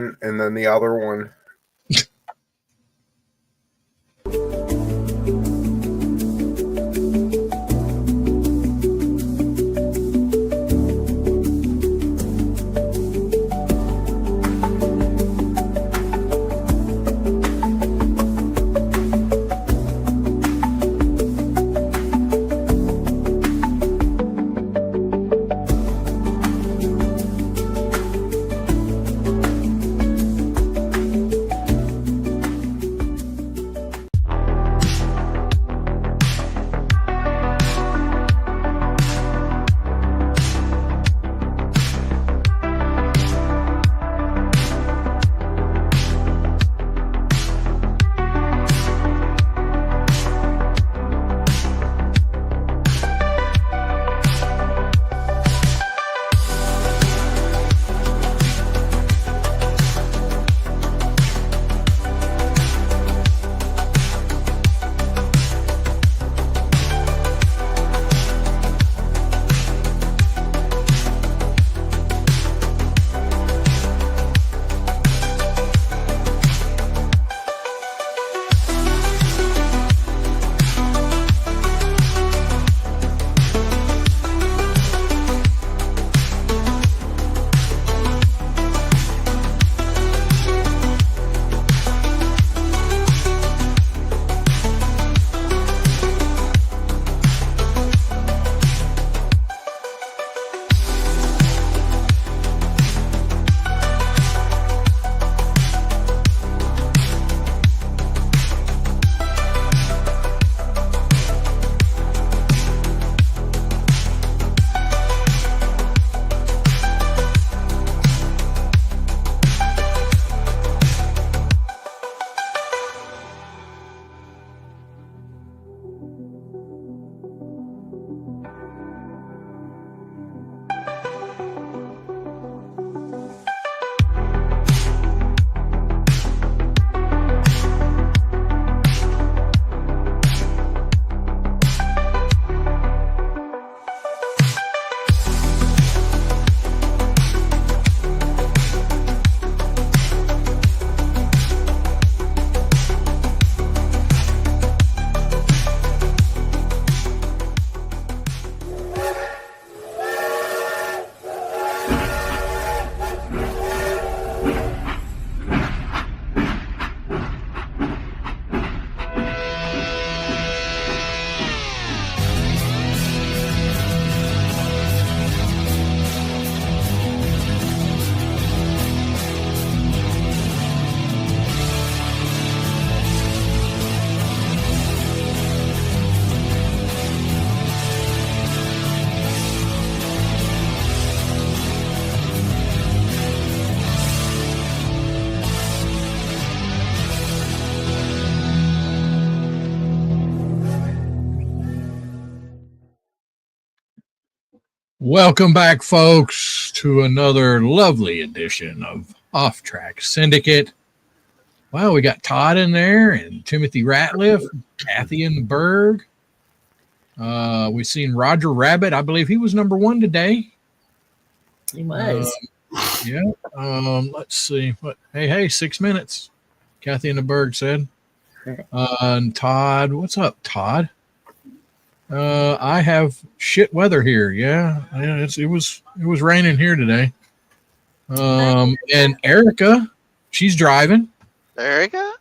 and then the other one. Welcome back, folks, to another lovely edition of Offtrack Syndicate. Well, we got Todd in there and Timothy Ratliff, Kathy in the Berg. We've seen Roger Rabbit. I believe he was number one today. He was. Yeah. Let's see. Hey, 6 minutes. Kathy in the Berg said. And Todd, what's up, Todd? I have shit weather here. Yeah, it was raining here today. And Erica, she's driving. Erica?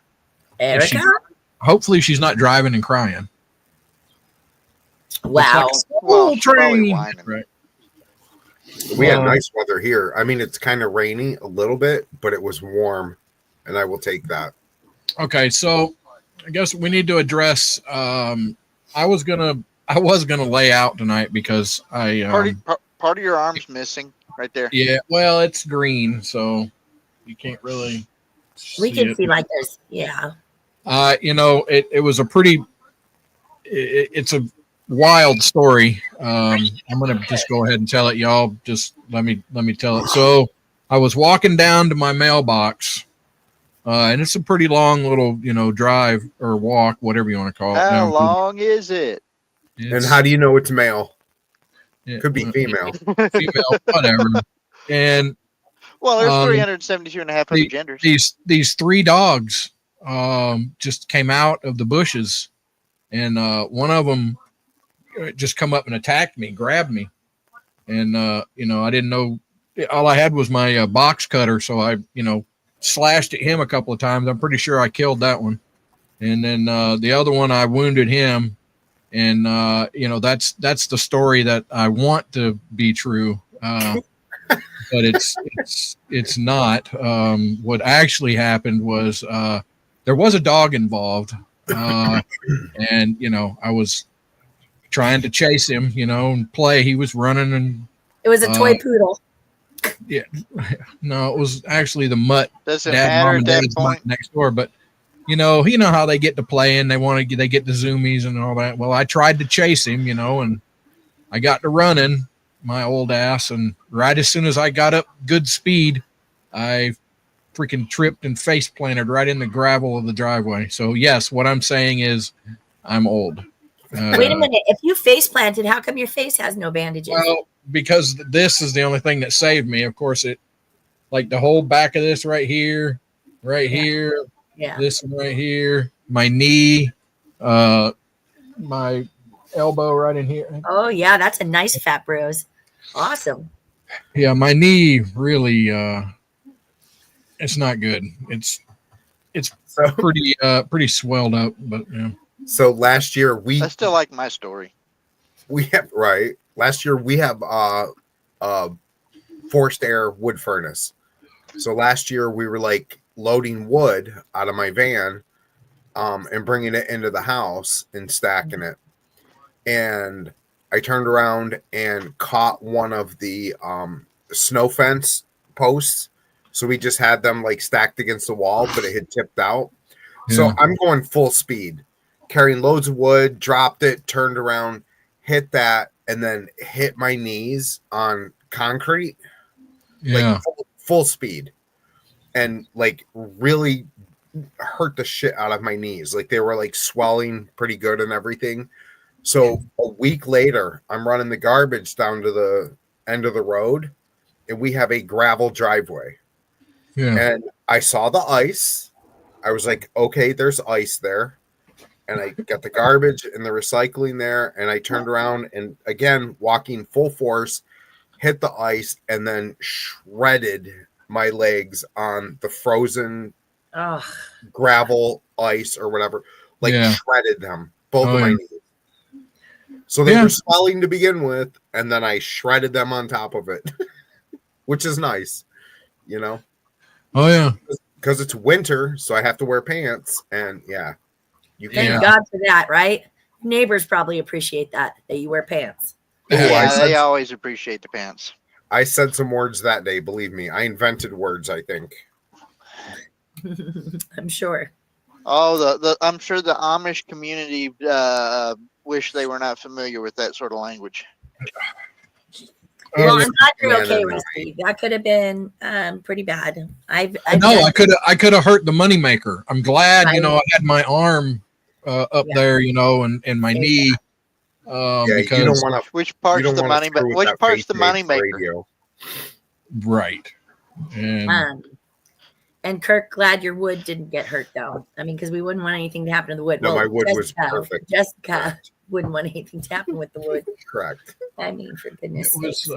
Hopefully she's not driving and crying. Wow. Well, train. Right. We had nice weather here. I mean, it's kind of rainy a little bit, but it was warm, and I will take that. Okay, so I guess we need to address. I was gonna lay out tonight because I part of your arm's missing right there. Yeah, well, it's green, so you can't really. We can see like this. Yeah. It was a pretty. It's a wild story. I'm gonna just go ahead and tell it, y'all. Just let me tell it. So I was walking down to my mailbox, and it's a pretty long little, drive or walk, whatever you want to call it. How long is it? And how do you know it's male? Could be female. Female, whatever. And Well, there's Um, 372 and a half other genders. These three dogs just came out of the bushes, and one of them just come up and attacked me, grabbed me, and I didn't know. All I had was my box cutter, so I slashed at him a couple of times. I'm pretty sure I killed that one, and then the other one I wounded him, and that's the story that I want to be true. But it's not. What actually happened was there was a dog involved, and I was trying to chase him, and play. He was running, and It was a toy poodle. yeah, no, it was actually the mutt. Does it Dad, matter mom, at and that dad's point? mutt next door, but. How they get to playing. They get the zoomies and all that. Well, I tried to chase him, and I got to running, my old ass, and right as soon as I got up good speed, I freaking tripped and face planted right in the gravel of the driveway. So yes, what I'm saying is I'm old. Wait a minute. If you face planted, how come your face has no bandages? Well, because this is the only thing that saved me. Of course, it like the whole back of this right here, here. Yeah. This one right here, my knee, my elbow right in here. Oh yeah, that's a nice fat bruise. Awesome. Yeah, my knee really it's not good. It's So, pretty swelled up, but yeah. so last year I still like my story. last year we have forced air wood furnace. So last year we were like loading wood out of my van and bringing it into the house and stacking it. And I turned around and caught one of the snow fence posts. So we just had them like stacked against the wall, but it had tipped out. Yeah. So I'm going full speed, carrying loads of wood, dropped it, turned around, hit that, and then hit my knees on concrete, Yeah. like full speed. And like really hurt the shit out of my knees. Like they were like swelling pretty good and everything. So a week later, I'm running the garbage down to the end of the road, and we have a gravel driveway. Yeah. And I saw the ice. I was like, okay, there's ice there. And I got the garbage and the recycling there. And I turned around and again, walking full force, hit the ice and then shredded my legs on the frozen gravel ice or whatever, like shredded them, both of my knees. So they were swelling to begin with, and then I shredded them on top of it, which is nice, Oh yeah, because it's winter, so I have to wear pants, and you Thank can't. God for that, right? Neighbors probably appreciate that you wear pants. Yeah, they always appreciate the pants. I said some words that day. Believe me, I invented words. I think. I'm sure. Oh, I'm sure the Amish community wish they were not familiar with that sort of language. Well, I'm glad you're okay, Rusty. That could have been pretty bad. I could have hurt the moneymaker. I'm glad, I had my arm up there, and my knee. Because you don't want to. Which part's the money? But which part's the money maker? Right. And Kirk, glad your wood didn't get hurt, though. I mean, because we wouldn't want anything to happen to the wood. No, my wood was perfect. Jessica wouldn't want anything to happen with the wood. Correct. I mean, for goodness sake.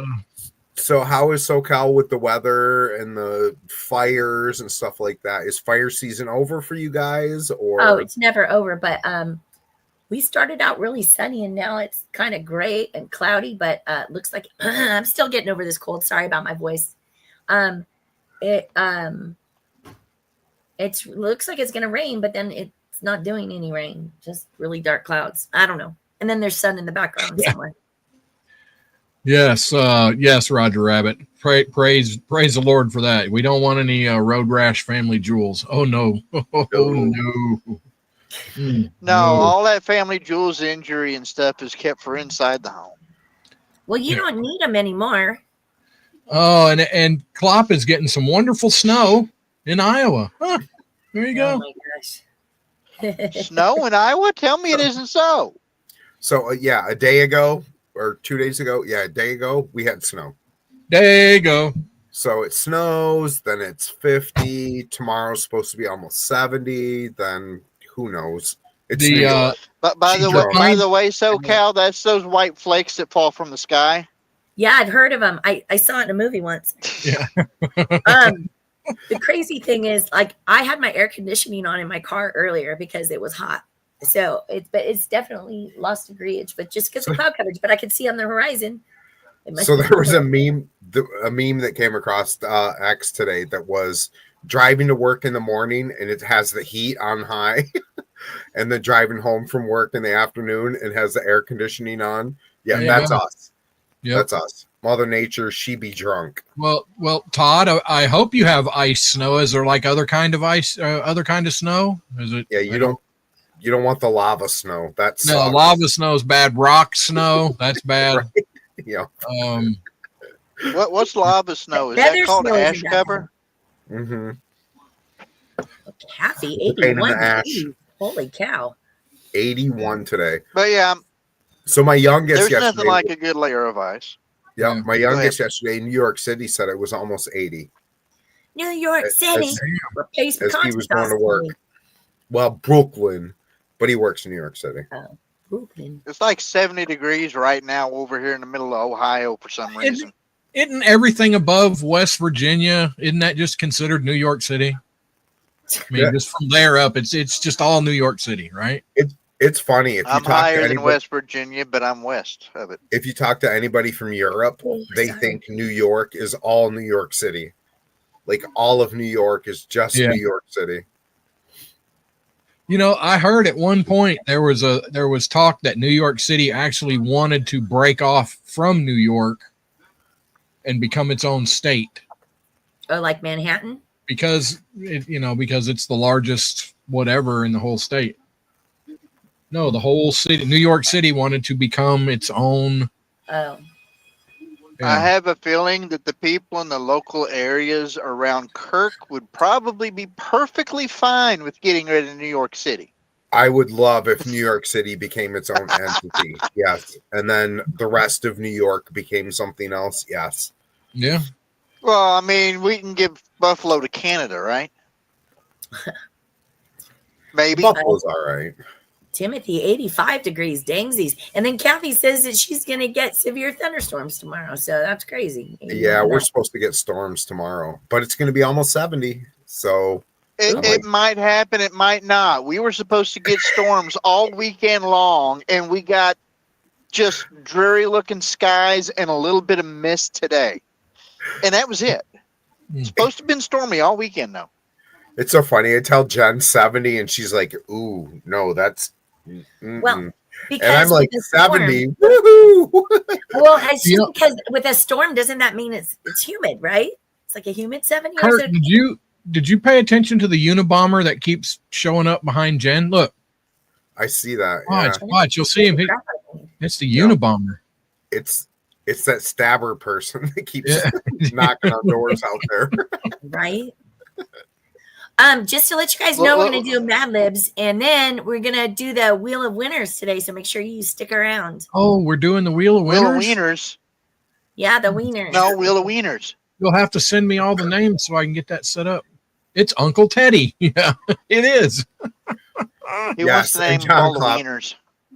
So how is SoCal with the weather and the fires and stuff like that? Is fire season over for you guys? Or it's never over, but we started out really sunny and now it's kind of gray and cloudy, but it looks like I'm still getting over this cold. Sorry about my voice. It looks like it's gonna rain, but then it's not doing any rain, just really dark clouds. I don't know. And then there's sun in the background somewhere. Yes, Roger Rabbit. Praise the Lord for that. We don't want any road rash family jewels. Oh no. No. No, all that family jewels injury and stuff is kept for inside the home. Well, you don't need them anymore. Oh, and Klopp is getting some wonderful snow in Iowa. Huh. There you go. Oh my gosh. Snow in Iowa? Tell me it isn't so. So a day ago or 2 days ago, a day ago we had snow. There you go. So it snows, then it's 50. Tomorrow's supposed to be almost 70. Then who knows? It's New York. But by She the drove- way, SoCal, that's those white flakes that fall from the sky. Yeah, I've heard of them. I saw it in a movie once. Yeah. The crazy thing is, like, I had my air conditioning on in my car earlier because it was hot. So it's definitely lost degreeage, but just because of cloud coverage. But I could see on the horizon. So there was a meme that came across X today that was driving to work in the morning and it has the heat on high, and then driving home from work in the afternoon and has the air conditioning on. Yeah, that's us. Yep. That's us. Mother Nature, she be drunk. Well, Todd, I hope you have ice snow. Is there like other kind of ice, other kind of snow? Is it? Yeah, you don't want the lava snow. That's no lava snow is bad. Rock snow, that's bad. Right. Yeah. What's lava snow? Is Feather that called snow ash isn't bad. cover? Mm-hmm. Kathy, Pain in the 81. ash. Ooh, holy cow. 81 today. But yeah, So my youngest there's yesterday. nothing like a good layer of ice. Yeah, Yeah. my youngest yesterday in New York City said it was almost 80. New York City. Replace as he was going to work. City. Well, Brooklyn, but he works in New York City. Brooklyn. It's like 70 degrees right now over here in the middle of Ohio for some reason. Isn't everything above West Virginia? Isn't that just considered New York City? I mean, just from there up, it's just all New York City, right? It's funny if you I'm talk higher to than anybody, West Virginia, but I'm west of it. if you talk to anybody from Europe, they think New York is all New York City. Like all of New York is just New York City. You know, I heard at one point there was talk that New York City actually wanted to break off from New York and become its own state. Oh, like Manhattan? Because it's the largest whatever in the whole state. No, the whole city. New York City wanted to become its own. Oh. I have a feeling that the people in the local areas around Kirk would probably be perfectly fine with getting rid of New York City. I would love if New York City became its own entity. Yes. And then the rest of New York became something else. Yes. Yeah. Well, I mean, we can give Buffalo to Canada, right? Maybe. Buffalo's all right. Timothy, 85 degrees, dangsies. And then Kathy says that she's going to get severe thunderstorms tomorrow. So that's crazy. Yeah, we're supposed to get storms tomorrow, but it's going to be almost 70. So it might happen. It might not. We were supposed to get storms all weekend long, and we got just dreary looking skies and a little bit of mist today. And that was it. It's supposed to have been stormy all weekend, though. It's so funny. I tell Jen 70, and she's like, ooh, no, that's... Well, because and I'm like 70. Storm, woohoo! well, because with a storm, doesn't that mean it's humid, right? It's like a humid 70. Kurt, did you pay attention to the Unabomber that keeps showing up behind Jen? Look, I see that. Watch, you'll see him. It's the Unabomber. It's that stabber person that keeps knocking on doors out there, right? Just to let you guys know, we're going to do Mad Libs, and then we're going to do the Wheel of Winners today, so make sure you stick around. Oh, we're doing the Wheel of Winners? Wheel of Wieners? Yeah, the Wieners. No, Wheel of Wieners. You'll have to send me all the names so I can get that set up. It's Uncle Teddy. Yeah, it is. He wants to name all the Wieners.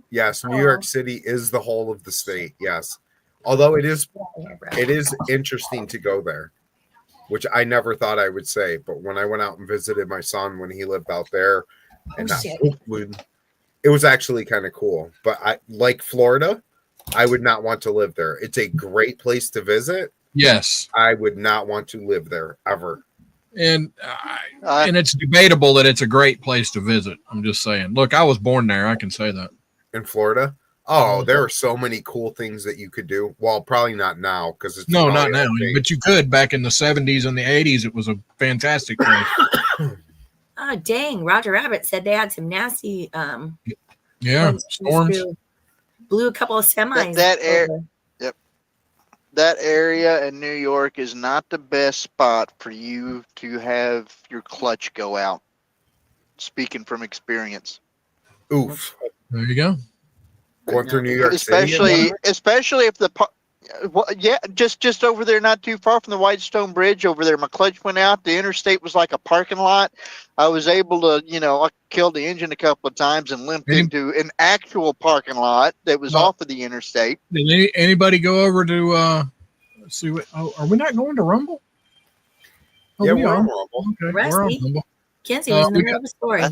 Yes, New York City is the whole of the state, yes. Although it is interesting to go there, which I never thought I would say. But when I went out and visited my son when he lived out there, and it was actually kind of cool. But I like Florida. I would not want to live there. It's a great place to visit. Yes. I would not want to live there ever. And it's debatable that it's a great place to visit. I'm just saying. Look, I was born there. I can say that. In Florida? Oh, there are so many cool things that you could do. Well, probably not now because it's not now. But you could back in the 70s and the 80s. It was a fantastic place. Oh, dang. Roger Rabbit said they had some nasty storms. Blew a couple of semis. That area in New York is not the best spot for you to have your clutch go out. Speaking from experience. Oof. There you go. Going through New York Especially City. if the Well, yeah, just over there, not too far from the Whitestone Bridge. Over there, my clutch went out. The interstate was like a parking lot. I was able to, I killed the engine a couple of times and limped into an actual parking lot that was off of the interstate. Did anybody go over to see what? Oh, are we not going to Rumble? Oh, Yeah, we we're are. on Rumble. Okay, Rusty. we're on Rumble. Kenzie was in the middle of a story.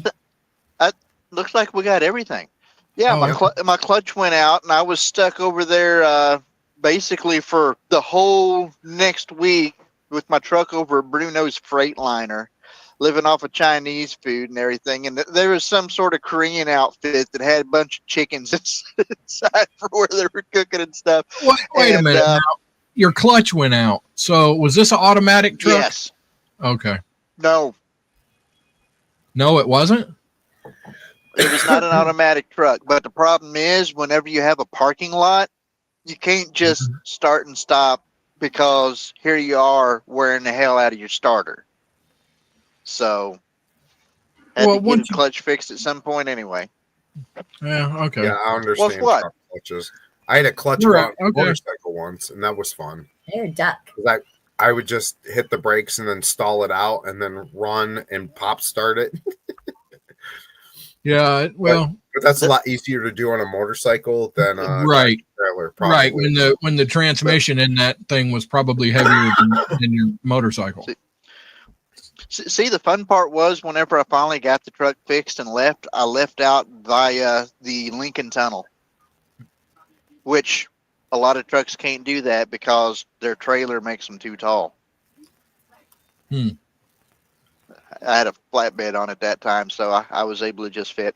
Looks like we got everything. Yeah, Oh, my clutch went out, and I was stuck over there basically for the whole next week with my truck over at Bruno's Freightliner, living off of Chinese food and everything. And there was some sort of Korean outfit that had a bunch of chickens inside for where they were cooking and stuff. Wait a minute. Now, your clutch went out. So was this an automatic truck? Yes. Okay. No, it wasn't? it was not an automatic truck. But the problem is, whenever you have a parking lot, you can't just start and stop because here you are wearing the hell out of your starter. So, had to get a clutch fixed at some point anyway. Yeah, okay. Yeah, I understand. What? Truck clutches. I had a clutch on a motorcycle once, and that was fun. They're a duck. I would just hit the brakes and then stall it out and then run and pop start it. Yeah, well, but that's a lot easier to do on a motorcycle than right. trailer. Probably. Right, when the transmission in that thing was probably heavier than your motorcycle. See, the fun part was whenever I finally got the truck fixed and left, I left out via the Lincoln Tunnel, which a lot of trucks can't do that because their trailer makes them too tall. I had a flatbed on at that time, so I was able to just fit.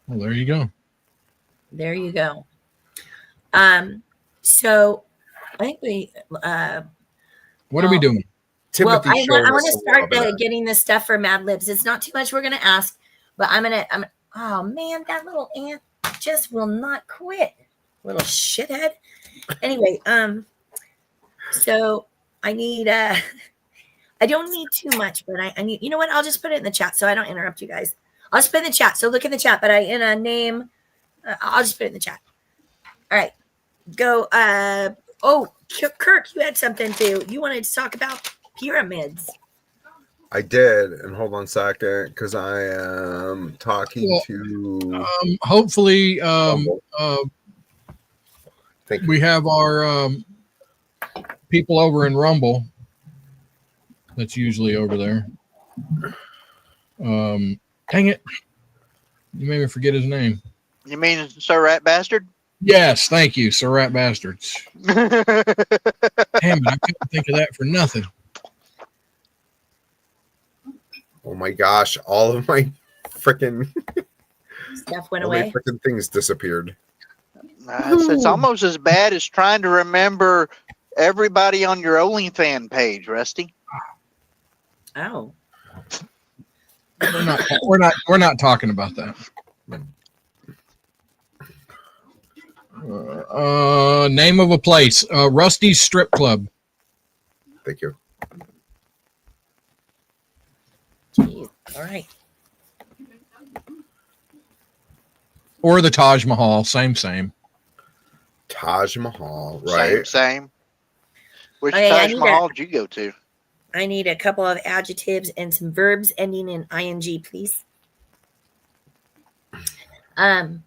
Well, there you go. There you go. So I think we. What are we doing? Timothy, I want to start getting this stuff for Mad Libs. It's not too much we're gonna ask, but I'm oh man, that little ant just will not quit. Little shithead. Anyway, so I need I don't need too much, but I need, you know what? I'll just put it in the chat so I don't interrupt you guys. I'll just put it in the chat. So look in the chat, but in a name, I'll just put it in the chat. All right, go. Oh, Kirk, you had something too. You wanted to talk about pyramids. I did, and hold on a second, because I am talking to. Hopefully, we have our people over in Rumble. That's usually over there. Dang it! You made me forget his name. You mean Sir Rat Bastard? Yes, thank you, Sir Rat Bastards. Damn it, I couldn't think of that for nothing. Oh my gosh, all of my freaking stuff went away. Freaking things disappeared. It's almost as bad as trying to remember everybody on your OnlyFans page, Rusty. Oh. We're not talking about that. Name of a place, Rusty's Strip Club. Thank you. Jeez. All right. Or the Taj Mahal, same. Taj Mahal, right? Same. Which Taj Mahal did you go to? I need a couple of adjectives and some verbs ending in ing, please. My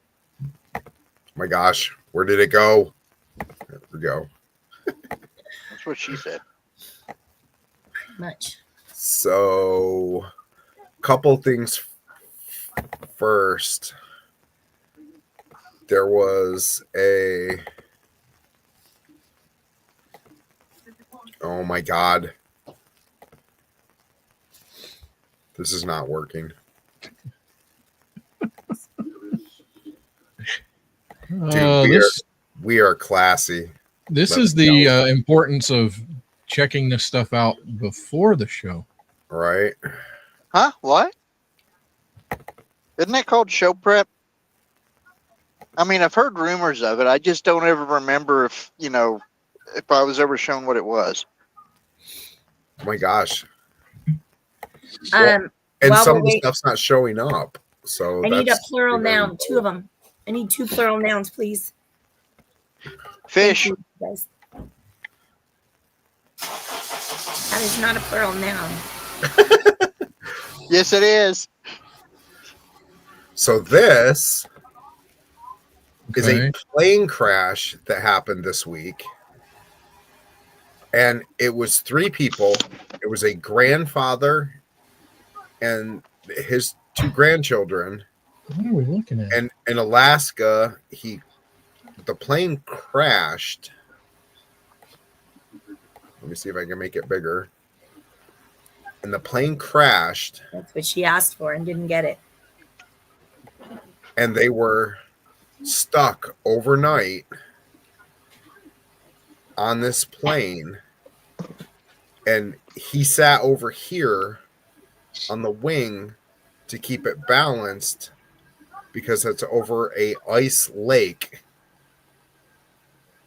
gosh, where did it go? There we go. That's what she said. Pretty much. So, couple things first. There was a. Oh my God. This is not working. Dude, we are classy. This is the importance of checking this stuff out before the show. Right. Huh? What? Isn't that called show prep? I mean, I've heard rumors of it. I just don't ever remember if I was ever shown what it was. Oh my gosh. Well, and some of the stuff's not showing up. So I need a plural noun, 2 of them. I need 2 plural nouns, please. Fish. Thank you, guys. That is not a plural noun. Yes, it is. So this is a Okay. plane crash that happened this week. And it was 3 people. It was a grandfather and his 2 grandchildren. What are we looking at? And in Alaska, the plane crashed. Let me see if I can make it bigger. And the plane crashed. That's what she asked for and didn't get it. And they were stuck overnight on this plane. And he sat over here on the wing to keep it balanced because it's over a ice lake.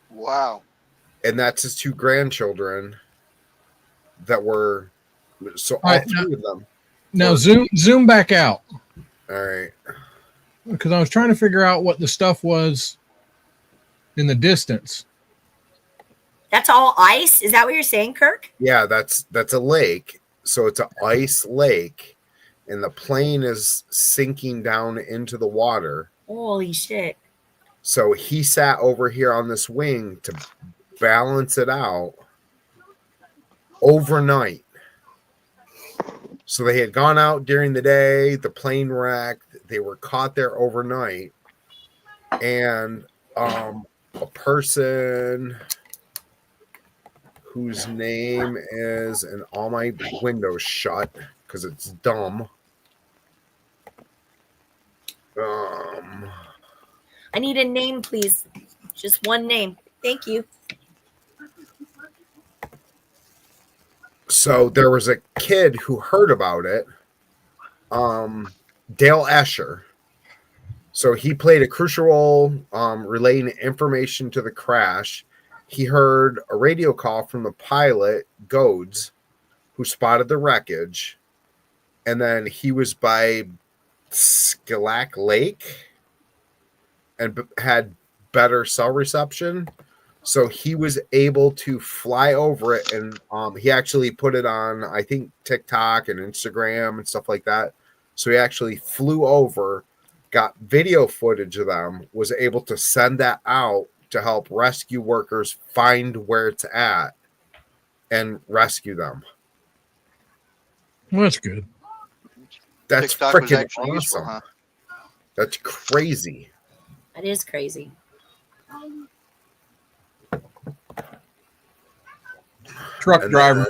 Wow. And that's his 2 grandchildren that were, so all Right, 3 of them. Now zoom back out, All right. because I was trying to figure out what the stuff was in the distance. That's all ice? Is that what you're saying, Kirk? Yeah, that's a lake. So it's an ice lake, and the plane is sinking down into the water. Holy shit. So he sat over here on this wing to balance it out overnight. So they had gone out during the day, the plane wrecked, they were caught there overnight, and a person whose name is, and all my windows shut because it's dumb. I need a name, please. Just one name. Thank you. So there was a kid who heard about it, Dale Escher. So he played a crucial role relaying information to the crash. He heard a radio call from the pilot, Goads, who spotted the wreckage. And then he was by Skilac Lake and had better cell reception. So he was able to fly over it, and he actually put it on, I think, TikTok and Instagram and stuff like that. So he actually flew over, got video footage of them, was able to send that out to help rescue workers find where it's at and rescue them. Well, that's good. That's TikTok was freaking actually awesome. useful, huh? That's crazy. That is crazy. Truck And driver.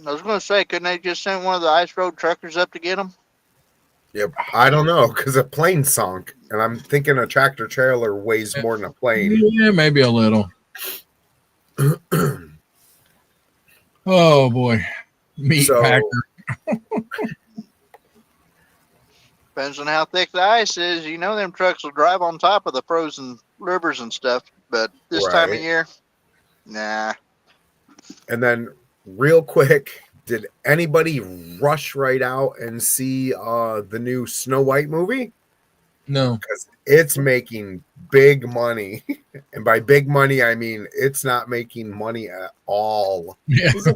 I was going to say, couldn't they just send one of the ice road truckers up to get them? Yep. I don't know, because a plane sunk, and I'm thinking a tractor trailer weighs more than a plane. Yeah, maybe a little. Oh boy, meat So- packer. Depends on how thick the ice is. You know, them trucks will drive on top of the frozen rivers and stuff. But this time of Right. year, nah. And then, real quick, did anybody rush right out and see the new Snow White movie? No, Because it's making big money. And by big money, I mean it's not making money at all. yeah, Is it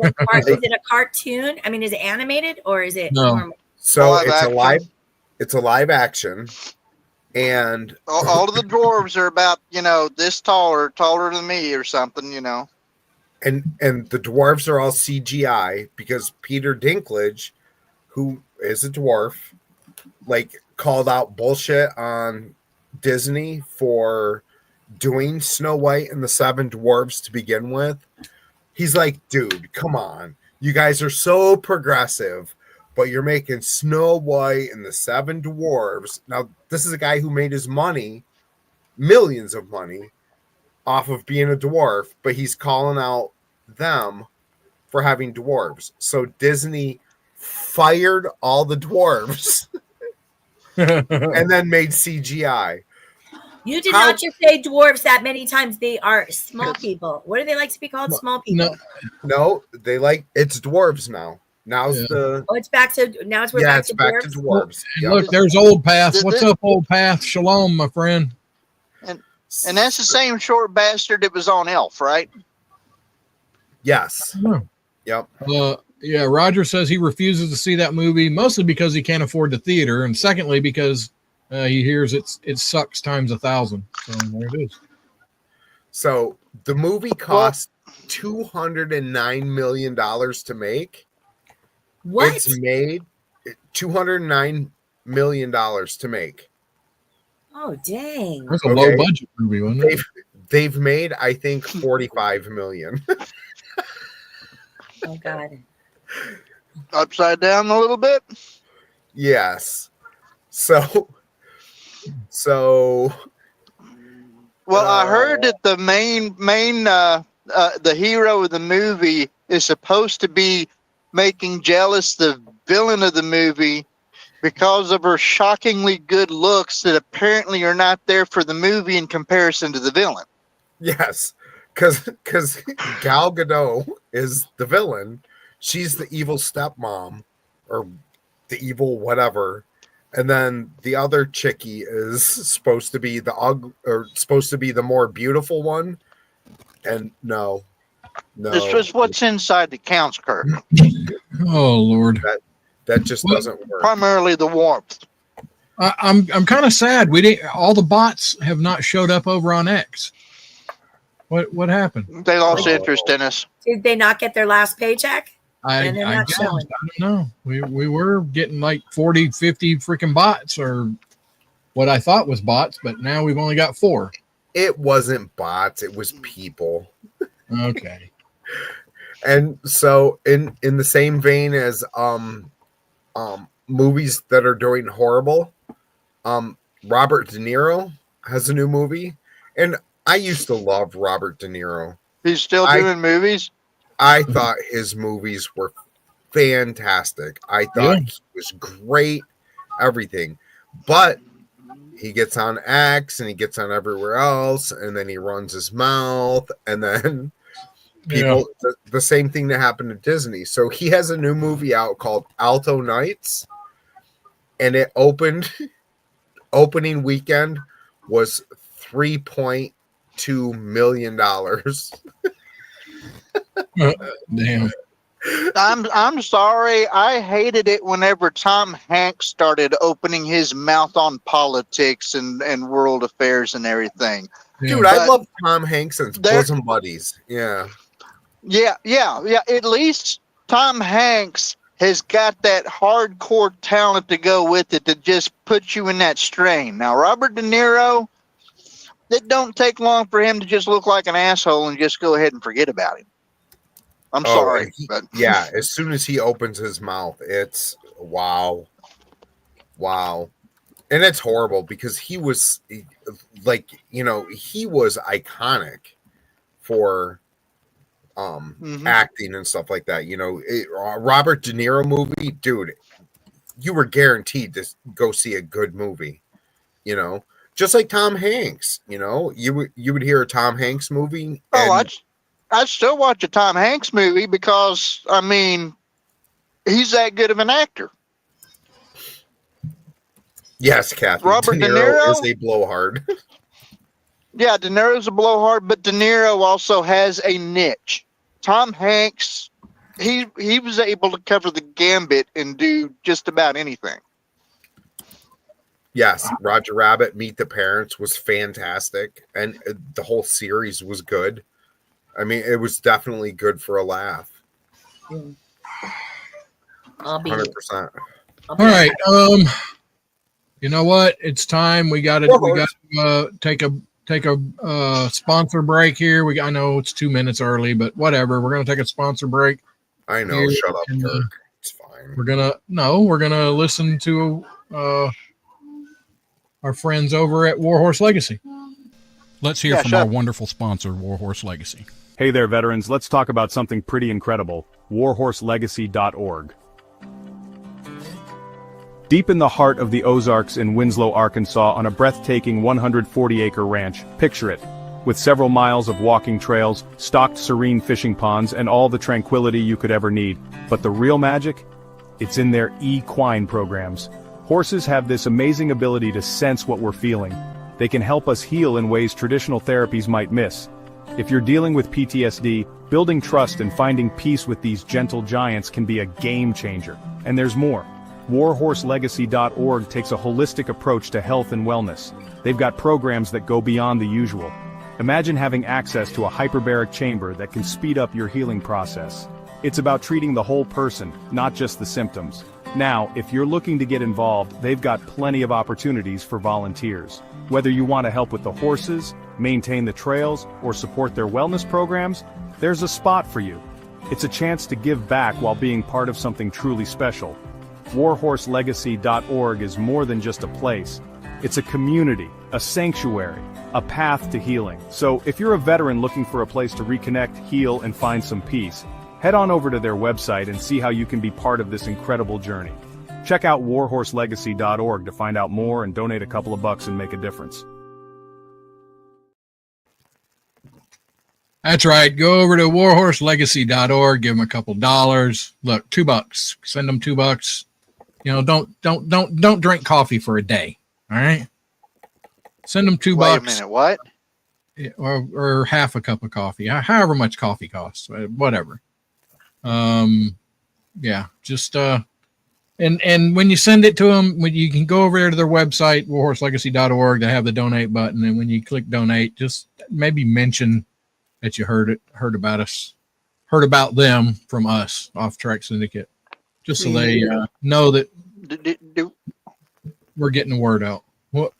a cartoon? I mean, is it animated or is it No. normal? So Live it's action. a live action. And All of the dwarves are about, this tall or taller than me or something, and the dwarves are all CGI because Peter Dinklage, who is a dwarf, called out bullshit on Disney for doing Snow White and the Seven Dwarves to begin with. He's like, dude, come on. You guys are so progressive, but you're making Snow White and the Seven Dwarves. Now, this is a guy who made his money, millions of money, off of being a dwarf, but he's calling out them for having dwarves. So Disney fired all the dwarves and then made CGI. You did How- not just say dwarves that many times. They are small people. What do they like to be called? Small people. no. No, it's dwarves now. Now's Yeah. Oh, it's back to now. We're yeah, back it's to back dwarves. to dwarves. And Yep. look, there's Old Path. Did What's this- up, Old Path? Shalom, my friend. And that's the same short bastard that was on Elf, right? Yes. Oh. Yep. Yeah, Roger says he refuses to see that movie, mostly because he can't afford the theater, and secondly because he hears it sucks times 1,000. So there it is. So the movie cost $209 million to make. What? It's made $209 million to make. Oh, dang. That's a low budget movie, wasn't it? They've made, I think, 45 million. Oh, God. Upside down a little bit. Yes. So Well, I heard that the main the hero of the movie is supposed to be making jealous the villain of the movie because of her shockingly good looks that apparently are not there for the movie in comparison to the villain. yes, because Gal Gadot is the villain. She's the evil stepmom or the evil whatever. And then the other chickie is supposed to be the more beautiful one. And no. It's just what's inside that counts, Kirk. Oh Lord, that just doesn't work. Primarily the warmth. I'm kind of sad. All the bots have not showed up over on X. What happened? They lost interest in us. Did they not get their last paycheck? I guess, I don't know. We were getting like 40, 50 freaking bots, or what I thought was bots, but now we've only got 4. It wasn't bots, it was people. Okay. And so in the same vein as movies that are doing horrible, Robert De Niro has a new movie, and I used to love Robert De Niro. He's still doing movies? I thought his movies were fantastic. I thought he was great, everything. But he gets on X and he gets on everywhere else, and then he runs his mouth, and then people the same thing that happened to Disney. So he has a new movie out called Alto Nights, and it opening weekend was $3.2 million. Damn. I'm sorry. I hated it whenever Tom Hanks started opening his mouth on politics and world affairs and everything. Dude, I love Tom Hanks and Bosom Buddies. Yeah. At least Tom Hanks has got that hardcore talent to go with it that just puts you in that strain. Now, Robert De Niro, it don't take long for him to just look like an asshole and just go ahead and forget about him. I'm sorry. But yeah, as soon as he opens his mouth, it's wow. And it's horrible because he was like, he was iconic for acting and stuff like that. Robert De Niro movie, dude, you were guaranteed to go see a good movie, just like Tom Hanks. You would hear a Tom Hanks movie. I'd still watch a Tom Hanks movie because, he's that good of an actor. Yes, Kathy. Robert De Niro is a blowhard. Yeah, De Niro's a blowhard, but De Niro also has a niche. Tom Hanks, he was able to cover the gambit and do just about anything. Yes, Roger Rabbit, Meet the Parents was fantastic, and the whole series was good. It was definitely good for a laugh. 100%. All right. You know what? It's time. We got to take a sponsor break here. I know it's 2 minutes early, but whatever. We're going to take a sponsor break. I know. Here, shut up, Kirk. It's fine. We're gonna listen to our friends over at Warhorse Legacy. Let's hear from our wonderful sponsor, Warhorse Legacy. Hey there, veterans. Let's talk about something pretty incredible. warhorselegacy.org. Deep in the heart of the Ozarks in Winslow, Arkansas, on a breathtaking 140-acre ranch, picture it, with several miles of walking trails, stocked serene fishing ponds, and all the tranquility you could ever need. But the real magic? It's in their equine programs. Horses have this amazing ability to sense what we're feeling. They can help us heal in ways traditional therapies might miss. If you're dealing with PTSD, building trust and finding peace with these gentle giants can be a game changer. And there's more. WarHorseLegacy.org takes a holistic approach to health and wellness. They've got programs that go beyond the usual. Imagine having access to a hyperbaric chamber that can speed up your healing process. It's about treating the whole person, not just the symptoms. Now, if you're looking to get involved, they've got plenty of opportunities for volunteers. Whether you want to help with the horses, maintain the trails, or support their wellness programs, there's a spot for you. It's a chance to give back while being part of something truly special. WarHorseLegacy.org is more than just a place. It's a community, a sanctuary, a path to healing. So if you're a veteran looking for a place to reconnect, heal, and find some peace, head on over to their website and see how you can be part of this incredible journey. Check out WarHorseLegacy.org to find out more and donate a couple of bucks and make a difference. That's right. Go over to warhorselegacy.org, give them a couple dollars. Look, $2. Send them $2. You know, don't drink coffee for a day. All right. Send them $2. Wait a minute, what? Or half a cup of coffee, however much coffee costs, whatever. Yeah, just and when you send it to them, when you can go over there to their website, warhorselegacy.org, they have the donate button, and when you click donate, just maybe mention that you heard about them from us, Offtrack Syndicate, just so they know that we're getting the word out. What,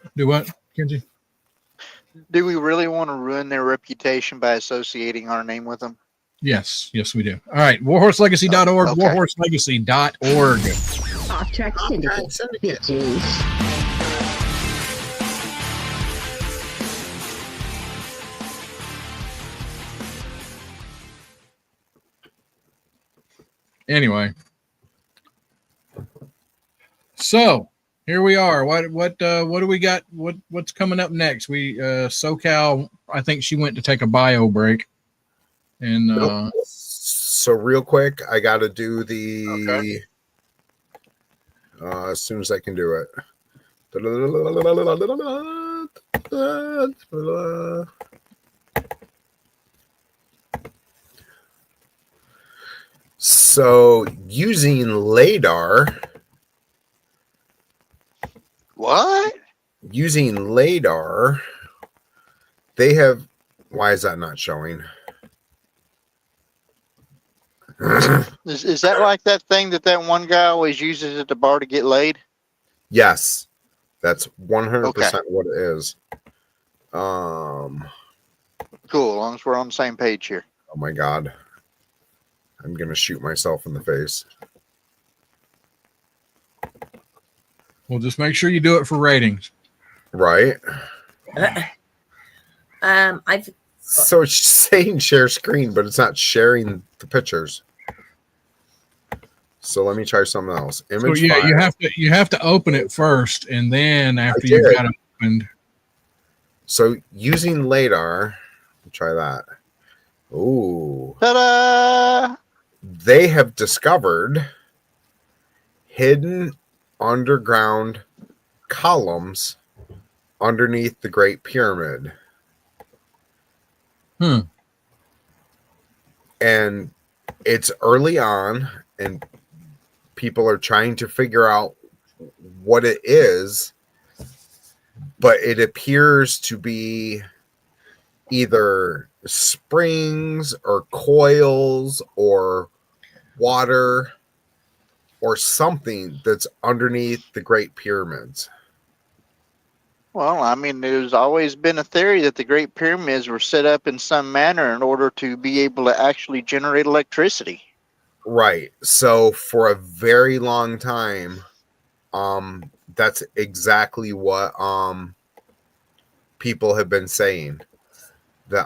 Kenzie? Do we really want to ruin their reputation by associating our name with them? Yes, we do. All right, warhorselegacy.org, Okay. warhorselegacy.org. Offtrack Syndicate. Bitches. Anyway, so here we are. What do we got? What's coming up next? We SoCal. I think she went to take a bio break, and so real quick, I got to do the as soon as I can do it. So using LADAR. What? Using LADAR, they have. Why is that not showing? Is that like that thing that one guy always uses at the bar to get laid? Yes, that's 100% Okay. what it is. Cool, as long as we're on the same page here. Oh my God, I'm gonna shoot myself in the face. we'll just make sure you do it for ratings. Right. I've So it's saying share screen, but it's not sharing the pictures. So let me try something else. So Image yeah, file. you have to open it first, and then after I you've did. got it opened, So using LADAR, try that. Ooh. Ta-da! They have discovered hidden underground columns underneath the Great Pyramid. And it's early on, and people are trying to figure out what it is, but it appears to be either springs or coils or water or something that's underneath the Great Pyramids. Well, I mean, there's always been a theory that the Great Pyramids were set up in some manner in order to be able to actually generate electricity. Right. So for a very long time, that's exactly what people have been saying. That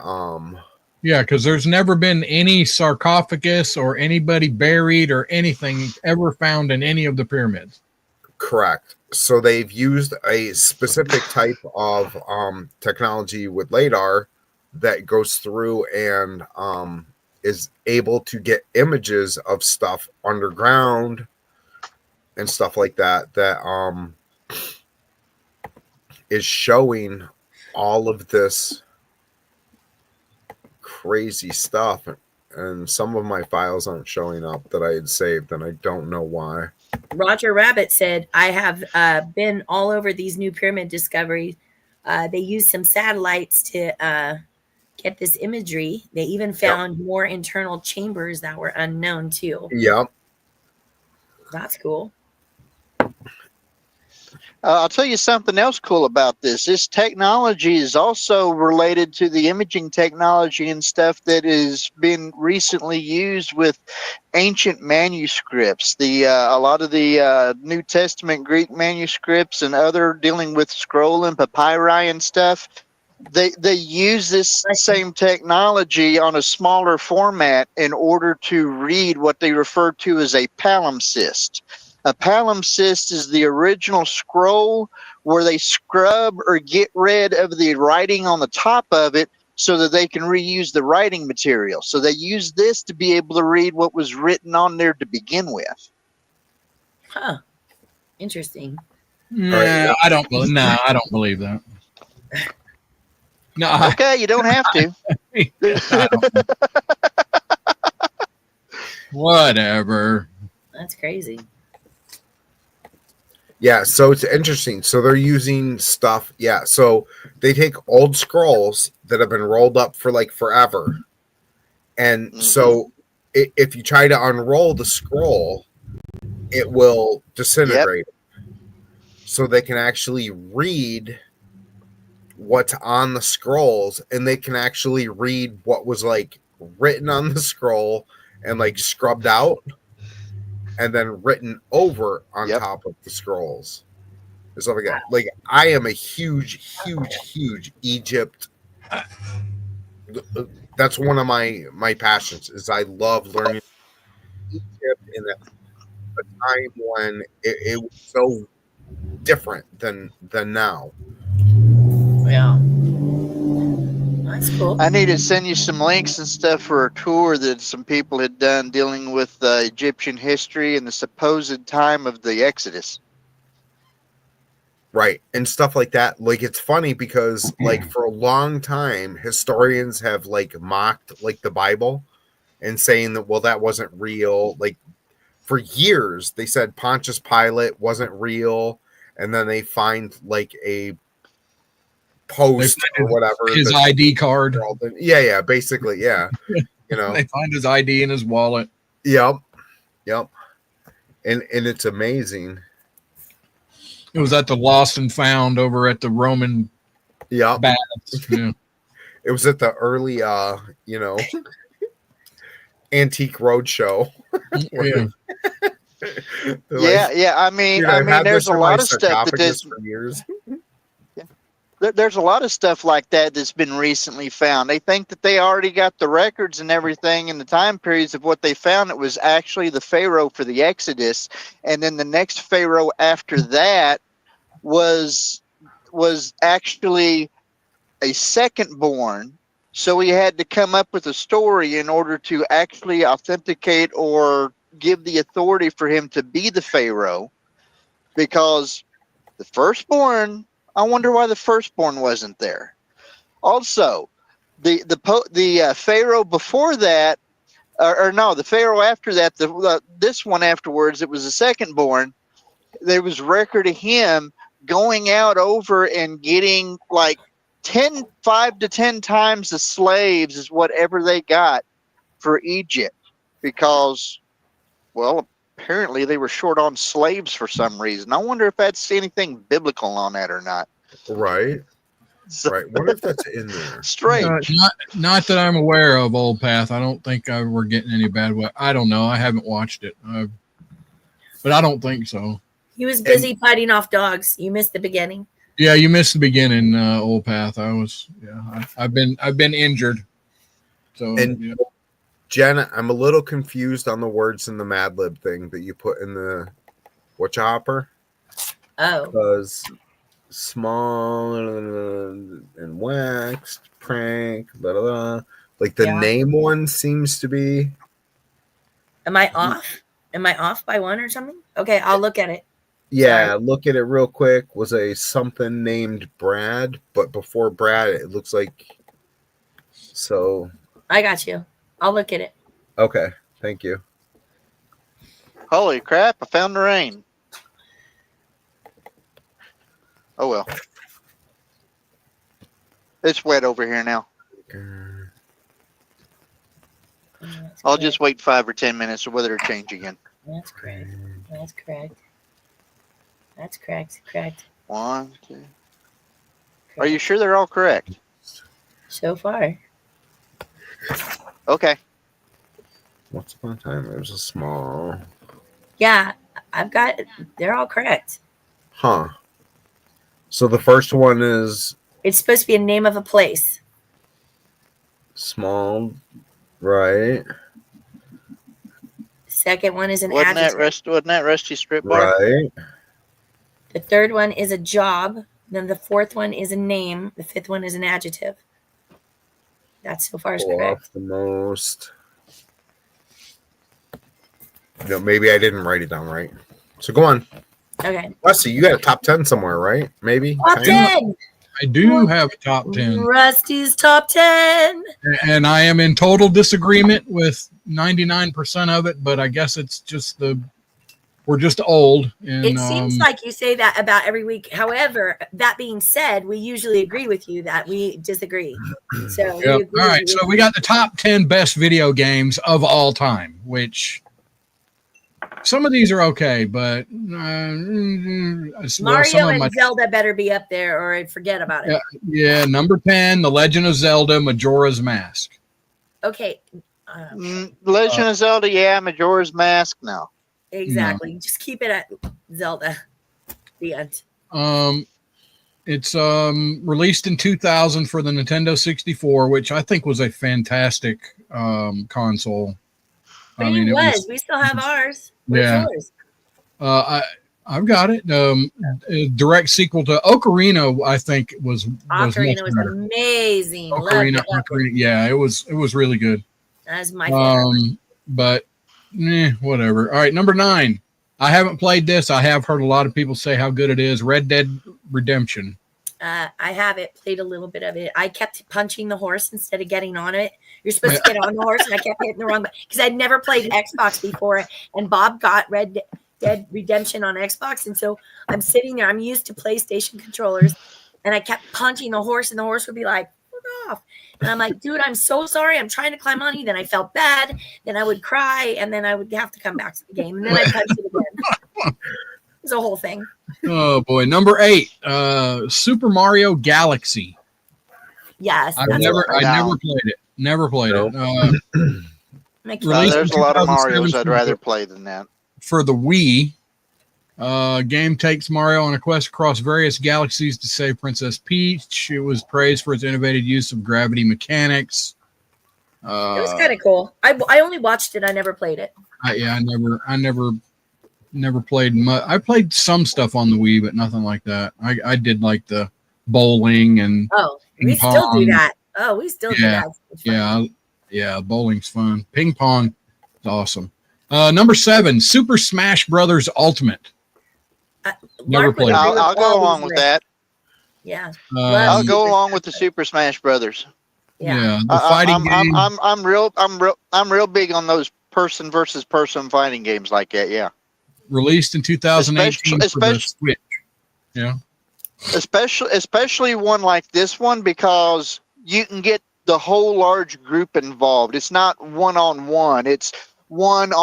yeah, because there's never been any sarcophagus or anybody buried or anything ever found in any of the pyramids. correct. So they've used a specific type of technology with LADAR that goes through and is able to get images of stuff underground and stuff like that is showing all of this crazy stuff, and some of my files aren't showing up that I had saved, and I don't know why. Roger Rabbit said, I have been all over these new pyramid discoveries. They used some satellites to get this imagery. They even found more internal chambers that were unknown too. Yep. That's cool. I'll tell you something else cool about this. This technology is also related to the imaging technology and stuff that has been recently used with ancient manuscripts. A lot of the New Testament Greek manuscripts and other dealing with scroll and papyri and stuff. They use this same technology on a smaller format in order to read what they refer to as a palimpsest. A palimpsest is the original scroll where they scrub or get rid of the writing on the top of it so that they can reuse the writing material. So they use this to be able to read what was written on there to begin with. Huh. Interesting. No, I don't believe. No, I don't believe that. No. Okay, you don't have to. Whatever. That's crazy. Yeah, so it's interesting. So they're using stuff. Yeah, so they take old scrolls that have been rolled up for like forever. And so if you try to unroll the scroll, it will disintegrate. Yep. So they can actually read what's on the scrolls, and they can actually read what was like written on the scroll and like scrubbed out and then written over on top of the scrolls and stuff like that. Like, I am a huge Egypt. That's one of my passions. Is I love learning Egypt in a time when it was so different than now. Yeah. That's cool. I need to send you some links and stuff for a tour that some people had done dealing with Egyptian history and the supposed time of the Exodus. Right. And stuff like that. Like, it's funny because like for a long time, historians have like mocked like the Bible and saying that, well, that wasn't real. Like, for years, they said Pontius Pilate wasn't real. And then they find like a post or whatever, his ID card. Yeah, basically, yeah. You know, they find his ID in his wallet. Yep. And it's amazing. It was at the Lost and Found over at the Roman baths. Yeah. It was at the early Antique Roadshow. Yeah. I mean, there's a lot of stuff that is for years. There's a lot of stuff like that that's been recently found. They think that they already got the records and everything in the time periods of what they found. It was actually the Pharaoh for the Exodus. And then the next Pharaoh after that was actually a second born. So he had to come up with a story in order to actually authenticate or give the authority for him to be the Pharaoh, because the firstborn, I wonder why the firstborn wasn't there. Also, the Pharaoh before that, or no, the Pharaoh after that, this one afterwards, it was the secondborn. There was record of him going out over and getting like 5 to 10 times the slaves as whatever they got for Egypt, because, well, apparently they were short on slaves for some reason. I wonder if that's anything biblical on that or not. Right. Right. Wonder if that's in there. Strange. Not that I'm aware of, Old Path. I don't think we're getting any bad way. I don't know. I haven't watched it. But I don't think so. He was busy fighting off dogs. You missed the beginning. Yeah, you missed the beginning, Old Path. I've been injured. So Jen, I'm a little confused on the words in the Mad Lib thing that you put in the hopper. Oh. Because small and waxed, prank, blah, blah, blah. Like the name one seems to be. Am I off? Am I off by one or something? Okay, I'll look at it. Yeah, Sorry. look at it real quick. Was a something named Brad, but before Brad, it looks like. So. I got you. I'll look at it. Okay, thank you. Holy crap! I found the rain. Oh well. It's wet over here now. I'll just wait 5 or 10 minutes for weather to change again. That's correct. That's correct. That's correct. Correct. 1, 2. Are you sure they're all correct? So far. Okay. Once upon a time, there was a small. Yeah, they're all correct. Huh. So the first one is It's supposed to be a name of a place. small, right? Second one is an Wasn't adjective. that Rusty Strip Bar? Right. The third one is a job. Then the fourth one is a name. The fifth one is an adjective. That's so far as Pull correct. off the most. No, maybe I didn't write it down right. So go on. Okay. Rusty, you got a top 10 somewhere, right? Maybe? Top 10. I do have a top 10. Rusty's top 10. And I am in total disagreement with 99% of it, but I guess it's just we're just old. And, It seems like you say that about every week. However, that being said, we usually agree with you that we disagree. So yeah. All right. So we got the top 10 best video games of all time, which some of these are okay, but Mario some and Zelda better be up there or forget about it. Yeah. Number 10, The Legend of Zelda, Majora's Mask. Okay. Legend of Zelda, yeah. Majora's Mask, no. Exactly. Just keep it at Zelda. The end. It's released in 2000 for the Nintendo 64, which I think was a fantastic console. But it was. We still have ours. Where's yours? I've got it. A direct sequel to Ocarina, I think was Ocarina was amazing. Ocarina, yeah, it was really good. That's my favorite. But whatever. All right, number 9. I haven't played this. I have heard a lot of people say how good it is. Red Dead Redemption. I have it, played a little bit of it. I kept punching the horse instead of getting on it. You're supposed to get on the horse, and I kept hitting the wrong button because I'd never played Xbox before. And Bob got Red Dead Redemption on Xbox, and so I'm sitting there. I'm used to PlayStation controllers, and I kept punching the horse, and the horse would be like, "Fuck off!" And I'm like, "Dude, I'm so sorry. I'm trying to climb on you." Then I felt bad. Then I would cry, and then I would have to come back to the game, and then I punched it again. It was a whole thing. Oh boy, number 8, Super Mario Galaxy. Yes, I never played it. Never played it. There's a lot of Marios I'd rather play than that. For the Wii, game takes Mario on a quest across various galaxies to save Princess Peach. It was praised for its innovative use of gravity mechanics. It was kind of cool. I only watched it. I never played it. I never played much. I played some stuff on the Wii, but nothing like that. I did like the bowling and we still do that. Oh, we still do that. Yeah, bowling's fun. Ping pong is awesome. Number 7, Super Smash Brothers Ultimate. Never played. I'll go along with that. Yeah, I'll go along with the Super Smash Brothers. Yeah, the fighting game. I'm real big on those person versus person fighting games like that. Yeah. Released in 2018 for the Switch. Yeah. Especially one like this one because you can get the whole large group involved. It's not one-on-one. It's and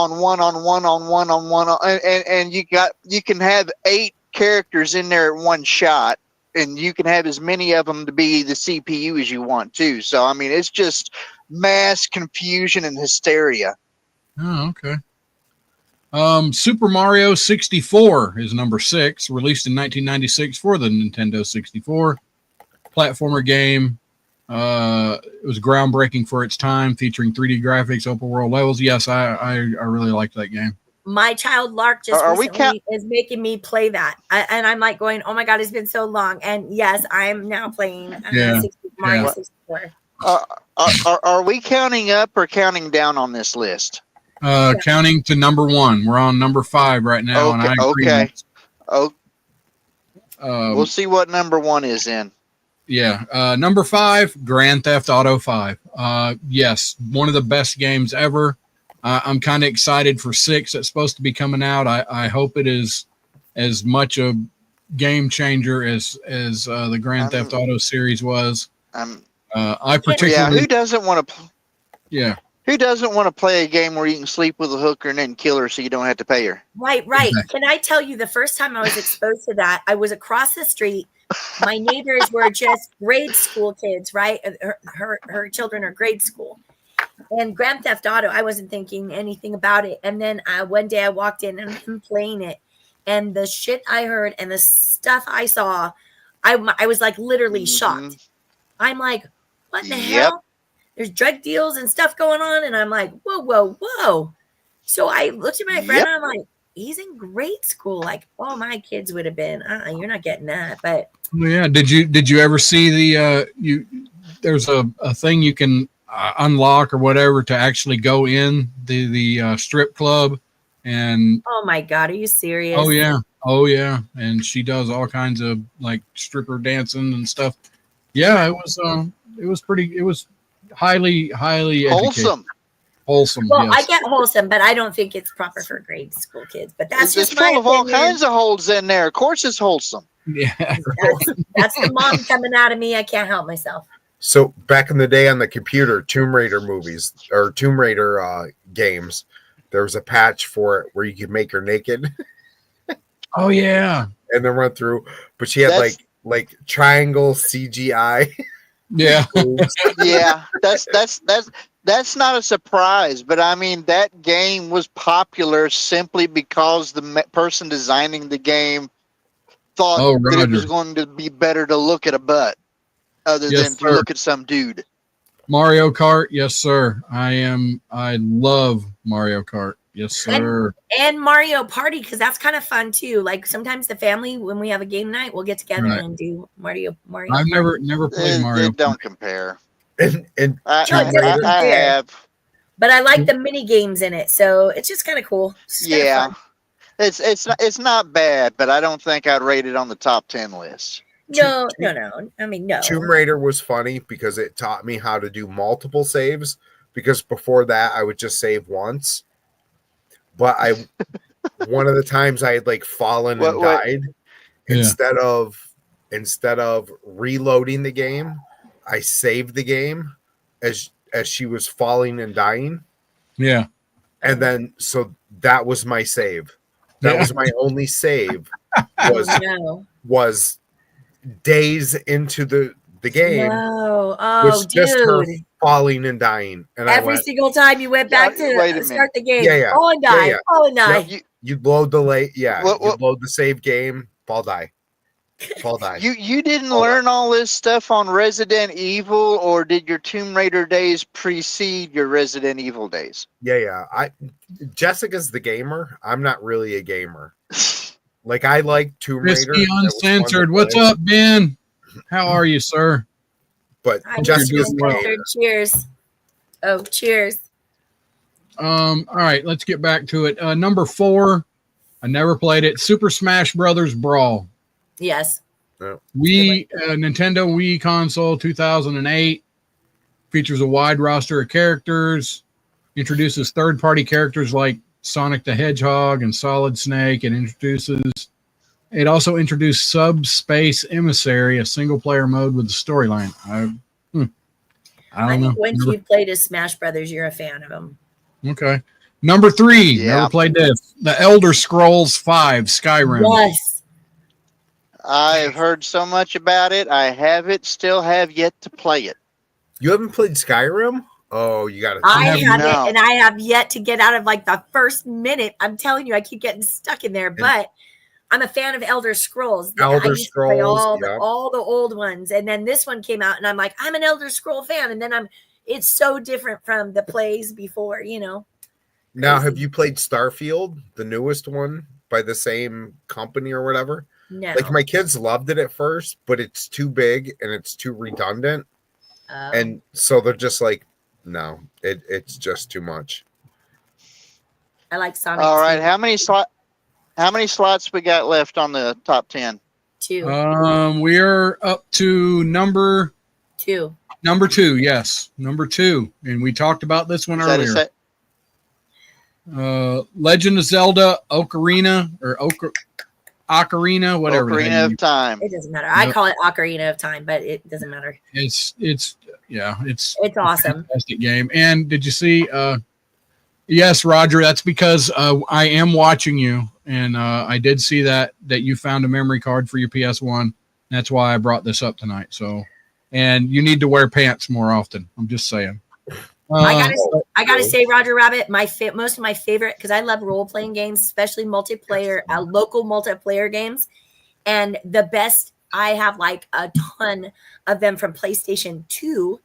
you can have 8 characters in there at one shot, and you can have as many of them to be the CPU as you want to. So I mean, it's just mass confusion and hysteria. Oh, okay. Super Mario 64 is number 6, released in 1996 for the Nintendo 64. Platformer game. It was groundbreaking for its time, featuring 3D graphics, open world levels. Yes, I really liked that game. My child Lark just recently is making me play that, and I'm like going, "Oh my god, it's been so long!" And yes, I'm now playing Mario 64. Are we counting up or counting down on this list? Counting to number 1. We're on number 5 right now, and I agree. Oh, Um, we'll see what number 1 is in. Yeah. Number 5, Grand Theft Auto 5. Yes, one of the best games ever. I'm kind of excited for 6 that's supposed to be coming out. I hope it is as much a game changer as the Grand Theft Auto series was. I particularly, yeah, who doesn't want to? Yeah. Who doesn't want to play a game where you can sleep with a hooker and then kill her so you don't have to pay her? Right. Can I tell you the first time I was exposed to that, I was across the street. My neighbors were just grade school kids, right? Her children are grade school. And Grand Theft Auto, I wasn't thinking anything about it. And then one day I walked in and I'm playing it. And the shit I heard and the stuff I saw, I was like literally shocked. I'm like, what in the hell? There's drug deals and stuff going on. And I'm like, whoa. So I looked at my friend and I'm like, he's in grade school. Like, oh, my kids would have been, you're not getting that. But yeah. Did you ever see there's a thing you can unlock or whatever to actually go in the strip club and oh my God, are you serious? Oh yeah. And she does all kinds of like stripper dancing and stuff. Yeah, it was highly wholesome. Wholesome. Well, yes. I get wholesome, but I don't think it's proper for grade school kids. But that's it's just full my of all opinion. kinds of holes in there. Of course, it's wholesome. Yeah, that's the mom coming out of me. I can't help myself. So back in the day on the computer, Tomb Raider movies or Tomb Raider games, there was a patch for it where you could make her naked. Oh yeah, and then run through. But she had like triangle CGI. Yeah, yeah. That's not a surprise. But I mean, that game was popular simply because the person designing the game thought that it was going to be better to look at a butt other than to look at some dude. Mario Kart, yes, sir. I love Mario Kart. Yes, sir. And Mario Party, because that's kind of fun too. Like sometimes the family, when we have a game night, we'll get together and do Mario. I've never played Mario. It don't compare. And I have, but I like the mini games in it, so it's just kind of cool. Yeah, it's not bad, but I don't think I'd rate it on the top 10 list. No. I mean, no. Tomb Raider was funny because it taught me how to do multiple saves. Because before that, I would just save once. But one of the times I had like fallen and died, instead of reloading the game, I saved the game as she was falling and dying. Yeah. And then so that was my save. That was my only save. Was days into the game. No. Was just her falling and dying. And every single time you went back to start the game, fall and die, fall and die. Yep. You'd load the you'd load the save game, fall die. You didn't learn all this stuff on Resident Evil, or did your Tomb Raider days precede your Resident Evil days? Yeah. Jessica's the gamer. I'm not really a gamer. Like I like Tomb Raider. Uncensored. What's up, Ben? How are you, sir? But Jessica's cheers. Oh, cheers. All right, let's get back to it. Number 4, I never played it. Super Smash Brothers Brawl. Yes. Nintendo Wii console 2008 features a wide roster of characters, introduces third-party characters like Sonic the Hedgehog and Solid Snake, and it also introduced Subspace Emissary, a single-player mode with a storyline. I don't know. Once you've played as Smash Brothers, you're a fan of them. Okay. Number 3, never played this. The Elder Scrolls 5 Skyrim. Yes. I've heard so much about it. Still have yet to play it. You haven't played Skyrim? Oh, you got to. I haven't, and I have yet to get out of like the first minute. I'm telling you, I keep getting stuck in there, but I'm a fan of Elder Scrolls. Elder Scrolls, all the old ones, and then this one came out, and I'm like, I'm an Elder Scroll fan, and then it's so different from the plays before, Now, have you played Starfield, the newest one by the same company or whatever? No. Like my kids loved it at first, but it's too big and it's too redundant, and so they're just like, no, it's just too much. I like Sonic. All right, how many How many slots we got left on the top 10? 2. We're up to number 2. Number 2, yes, number 2, and we talked about this one earlier. Legend of Zelda Ocarina or Ocarina, whatever. Ocarina of Time. It doesn't matter. I call it Ocarina of Time, but it doesn't matter. It's awesome. Fantastic game. And did you see? Yes, Roger. That's because I am watching you, and I did see that you found a memory card for your PS1. That's why I brought this up tonight. So. And you need to wear pants more often. I'm just saying. I gotta say, Roger Rabbit, most of my favorite, because I love role playing games, especially multiplayer, local multiplayer games, and the best. I have like a ton of them from PlayStation 2,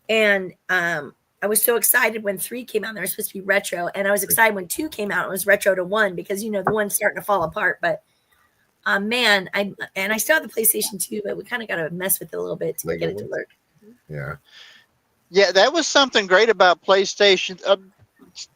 and I was so excited when 3 came out. They were supposed to be retro, and I was excited when 2 came out. It was retro to 1 because the 1's starting to fall apart, but. Man, I still have the PlayStation 2, but we kind of got to mess with it a little bit to get it to work. Yeah, that was something great about PlayStation.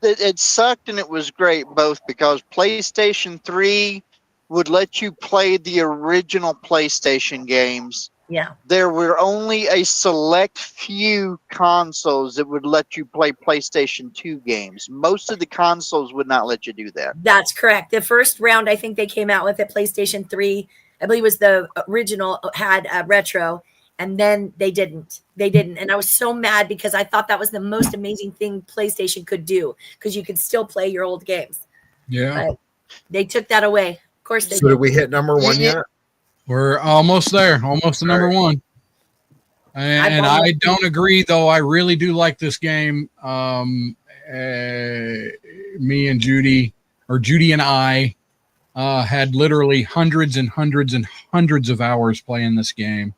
It sucked and it was great both because PlayStation 3 would let you play the original PlayStation games. Yeah. There were only a select few consoles that would let you play PlayStation 2 games. Most of the consoles would not let you do that. That's correct. The first round I think they came out with at PlayStation 3, I believe was the original, had retro, and then they didn't. And I was so mad because I thought that was the most amazing thing PlayStation could do because you could still play your old games. Yeah. But they took that away. Of course they did. We hit number 1 yet? We're almost there, almost to number 1. And I don't agree, though. I really do like this game. Me and Judy and I had literally hundreds and hundreds and hundreds of hours playing this game.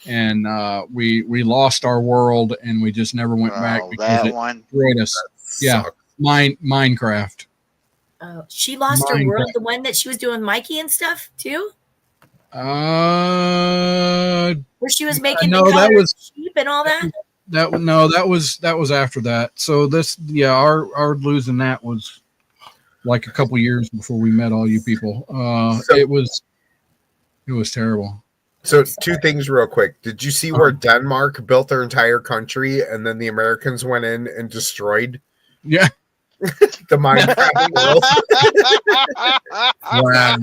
And we lost our world, and we just never went back because it destroyed us. Yeah, Minecraft. Oh, she lost her world. The one that she was doing Mikey and stuff too. Where she was making that was sheep and all that. That was after that. So our losing that was like a couple years before we met all you people. It was terrible. So 2 things real quick. Did you see where Denmark built their entire country and then the Americans went in and destroyed? Yeah. The Minecraft world. Wow.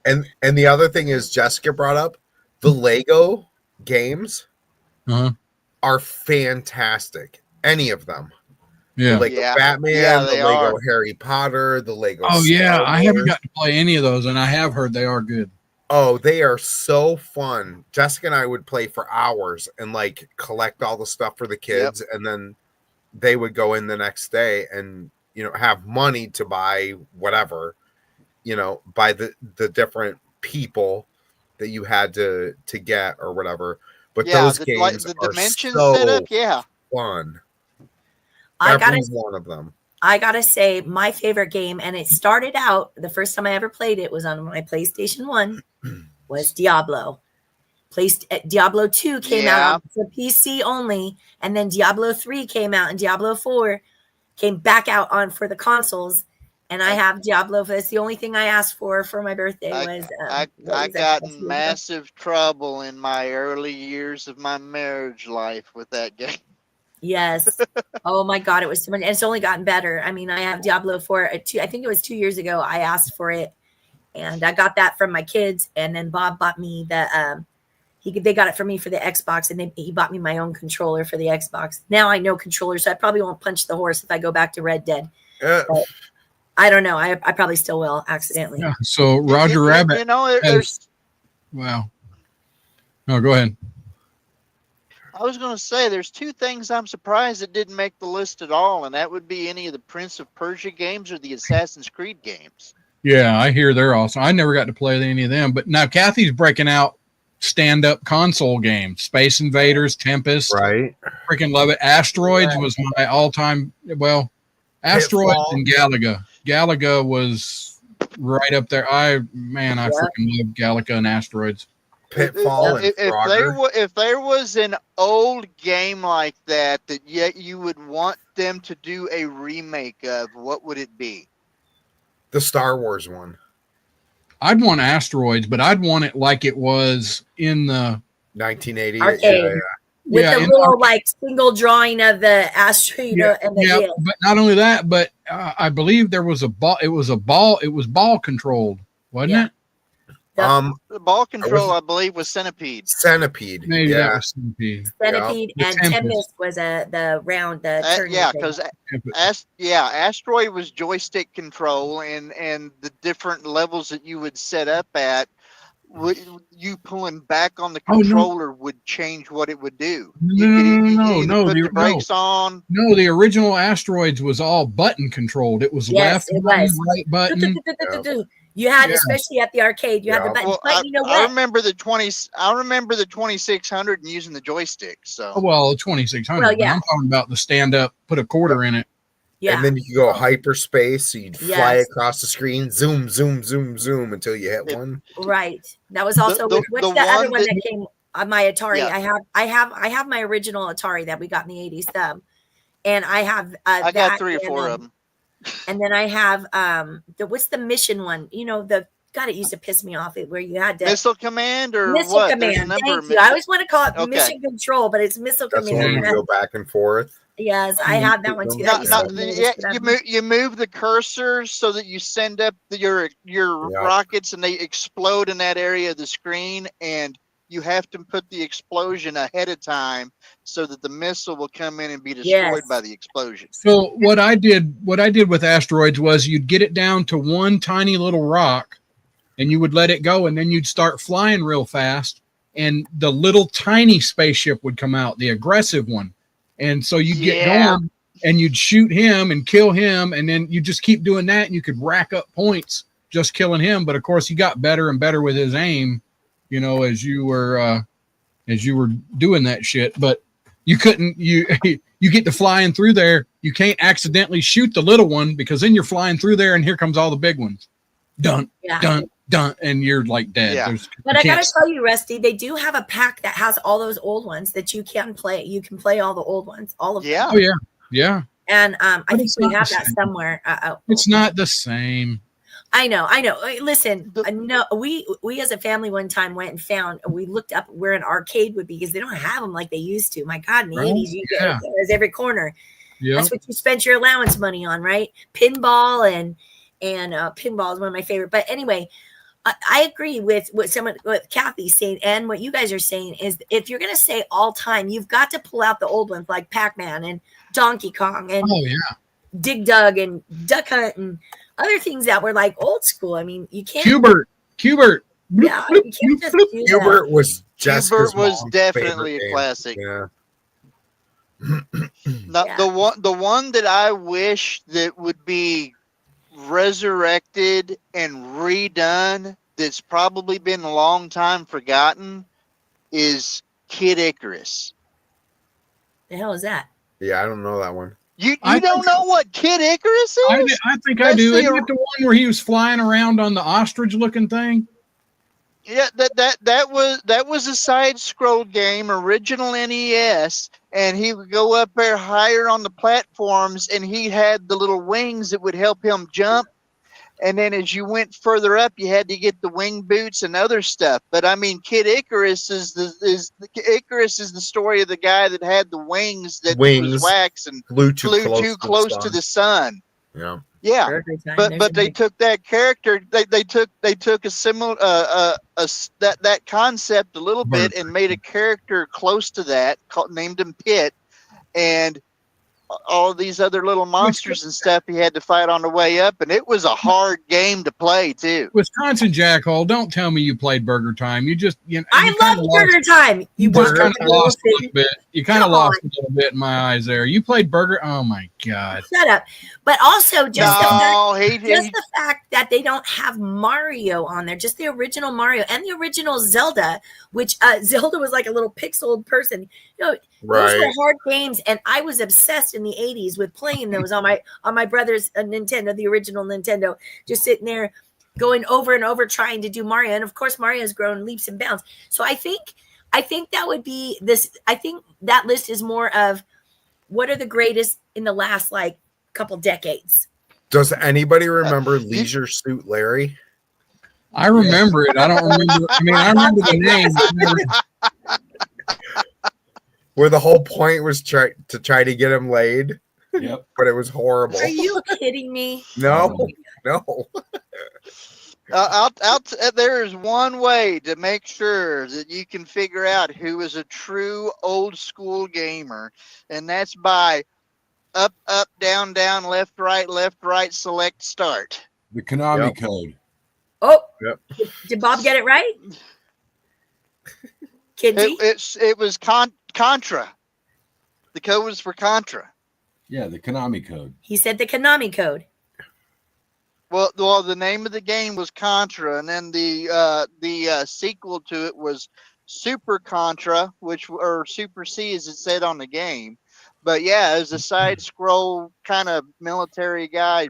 And the other thing is Jessica brought up the Lego games are fantastic. Any of them. Yeah. The Lego Batman, the Lego Harry Potter, the Lego Star Wars. I haven't got to play any of those, and I have heard they are good. Oh, they are so fun. Jessica and I would play for hours and like collect all the stuff for the kids, and then they would go in the next day and have money to buy whatever, buy the different people that you had to get or whatever. But those games the dimension are so fun. Every one of them. I gotta say, my favorite game, and it started out the first time I ever played it was on my PlayStation 1, was Diablo. Diablo 2 came out for PC only, and then Diablo 3 came out, and Diablo 4 came back out for the consoles. And I have Diablo. That's the only thing I asked for my birthday. I got in massive trouble in my early years of my marriage life with that game. Yes. Oh my God, it was so much. And it's only gotten better. I mean, I have Diablo 4. I think it was 2 years ago. I asked for it, and I got that from my kids. And then Bob bought me they got it for me for the Xbox, and he bought me my own controller for the Xbox. Now I know controllers, so I probably won't punch the horse if I go back to Red Dead. But I don't know. I probably still will accidentally. Yeah. So Roger Rabbit. Wow. No, go ahead. I was going to say there's 2 things I'm surprised that didn't make the list at all, and that would be any of the Prince of Persia games or the Assassin's Creed games. Yeah, I hear they're awesome. I never got to play any of them, but now Kathy's breaking out stand-up console games. Space Invaders, Tempest. Right. Freaking love it. Asteroids was my all-time, Asteroids and Galaga. Galaga was right up there. I freaking love Galaga and Asteroids. Pitfall and if there was an old game like that yet you would want them to do a remake of, what would it be? The Star Wars one. I'd want Asteroids, but I'd want it like it was in the 1980. Arcade. With Yeah, the in little like single drawing of the asteroid and the yeah. But not only that, but I believe there was a ball. It was ball controlled, wasn't Yeah. it? The ball control, I believe, was Centipede. Centipede. Maybe yeah. that was Centipede. Centipede The and Tempest. Tempest was the round, the turning Yeah, thing. because Asteroid was joystick control, and the different levels that you would set up at, you pulling back on the controller would change what it would do. No, put the brakes on. No, the original Asteroids was all button controlled. It was Yes, left it button, was. right button. You had, especially at the arcade, you had the buttons. Well, But you know I what? remember the 2600 and using the joystick. So Well, 2600. Well, yeah. I'm talking about the stand up, put a quarter in it. Yeah. And then you could go hyperspace, so you'd fly across the screen, zoom, zoom, zoom, zoom until you hit one. Right. That was also what's the other one that came on my Atari? Yeah. I have my original Atari that we got in the 80s. And I have I got 3 or 4 of them. And then I have what's the mission one? You know, God, it used to piss me off where you had to Missile Command or Missile what? Command. Thank you. I always want to call it Mission Control, but it's Missile That's Command. That's when you go back and forth. Yes, I had that one too. You move the cursor so that you send up your rockets and they explode in that area of the screen, and you have to put the explosion ahead of time so that the missile will come in and be destroyed by the explosion. So what I did with Asteroids was you'd get it down to one tiny little rock and you would let it go, and then you'd start flying real fast, and the little tiny spaceship would come out, the aggressive one. And so you'd get going and you'd shoot him and kill him, and then you just keep doing that, and you could rack up points just killing him. But of course he got better and better with his aim, you know, as you were doing that shit. But you couldn't, you get to flying through there, you can't accidentally shoot the little one, because then you're flying through there and here comes all the big ones. Dun, and you're like dead. Yeah. But I gotta tell you, Rusty, they do have a pack that has all those old ones that you can play. You can play all the old ones, all of them. Oh yeah, yeah. And I think we have that somewhere. It's not the same. I know. Listen, no, we as a family one time went and found. We looked up where an arcade would be, because they don't have them like they used to. My God, in the 80s, you get it was every corner. Yeah, that's what you spent your allowance money on, right? Pinball and pinball is one of my favorite. But anyway. I agree with what Kathy's saying, and what you guys are saying is, if you're going to say all time, you've got to pull out the old ones like Pac-Man and Donkey Kong and Dig Dug and Duck Hunt and other things that were like old school. I mean, you can't. Cubert. Yeah, you can't just do Cubert was Cubert was definitely a classic. Yeah. The one that I wish that would be resurrected and redone, that's probably been a long time forgotten, is Kid Icarus. The hell is that? Yeah, I don't know that one. You don't know what Kid Icarus is? I think I do. Isn't it the one where he was flying around on the ostrich looking thing? Yeah, that was a side scroll game, original NES, and he would go up there higher on the platforms, and he had the little wings that would help him jump. And then as you went further up, you had to get the wing boots and other stuff. But I mean, Kid Icarus is the story of the guy that had the wings that was wax and flew too close to the sun. Yeah. Yeah, but they took that character. They took a similar that concept a little bit and made a character close to that, named him Pit, and all of these other little monsters and stuff he had to fight on the way up, and it was a hard game to play too. Wisconsin Jackhole, don't tell me you played Burger Time. You just, I love Burger Time. You just kind of lost a little bit. You kind of lost a little bit in my eyes there. You played Burger. Oh my God! Shut up. But also just the fact that they don't have Mario on there, just the original Mario and the original Zelda, which Zelda was like a little pixeled person. Those were hard games, and I was obsessed in the 80s with playing those on my brother's Nintendo, the original Nintendo, just sitting there going over and over trying to do Mario. And of course Mario's grown leaps and bounds. So I think that would be this. I think that list is more of what are the greatest in the last like couple decades. Does anybody remember Leisure Suit Larry? I remember it. I don't remember. I mean, I remember the name. I never, Where the whole point was to try to get him laid. Yep. But it was horrible. Are you kidding me? No. There is one way to make sure that you can figure out who is a true old school gamer, and that's by up, down, left, right, select, start. The Konami code. Oh, Yep. Did Bob get it right? Kinsey? It was Contra. The code was for Contra. Yeah, the Konami code. He said the Konami code. Well, the name of the game was Contra, and then the sequel to it was Super Contra, or Super C as it said on the game. But yeah, it was a side scroll kind of military guy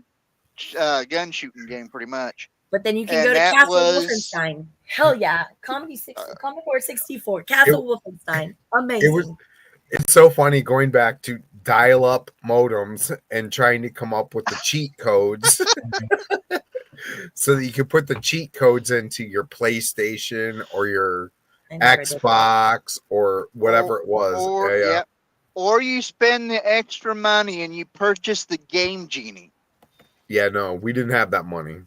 gun shooting game, pretty much. But then you can go to Castle Wolfenstein. Hell yeah. Commodore 64. Castle Wolfenstein. Amazing. It's so funny going back to dial-up modems and trying to come up with the cheat codes so that you could put the cheat codes into your PlayStation or your Xbox or whatever it was. Or you spend the extra money and you purchase the Game Genie. Yeah, no, we didn't have that money.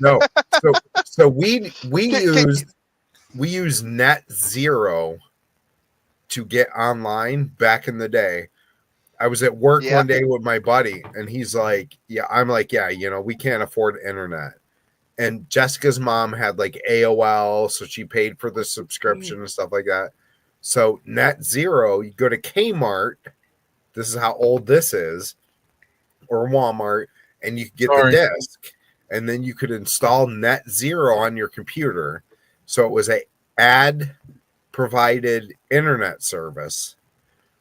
No, so we used Net Zero to get online back in the day. I was at work one day with my buddy, and he's like, "Yeah," I'm like, "Yeah, we can't afford internet." And Jessica's mom had like AOL, so she paid for the subscription and stuff like that. So Net Zero, you go to Kmart. This is how old this is, or Walmart, and you get the disc. And then you could install Net Zero on your computer. So it was a ad provided internet service.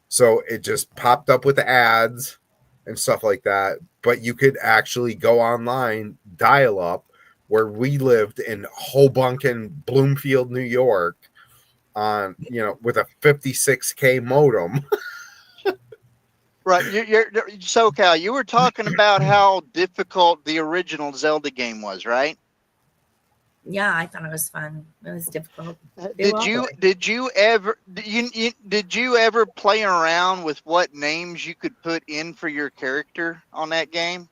So it just popped up with ads and stuff like that. But you could actually go online, dial up, where we lived in Hoboken, Bloomfield, New York, on with a 56K modem. Right, you're SoCal. You were talking about how difficult the original Zelda game was, right? Yeah, I thought it was fun. It was difficult. Did you ever play around with what names you could put in for your character on that game?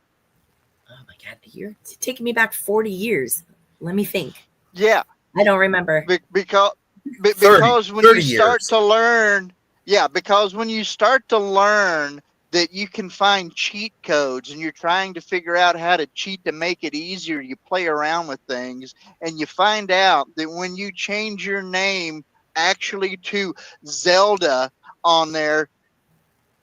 Oh my God, you're taking me back 40 years. Let me think. Yeah, I don't remember. Because when you start to learn. Yeah, because when you start to learn that you can find cheat codes and you're trying to figure out how to cheat to make it easier, you play around with things and you find out that when you change your name actually to Zelda on there,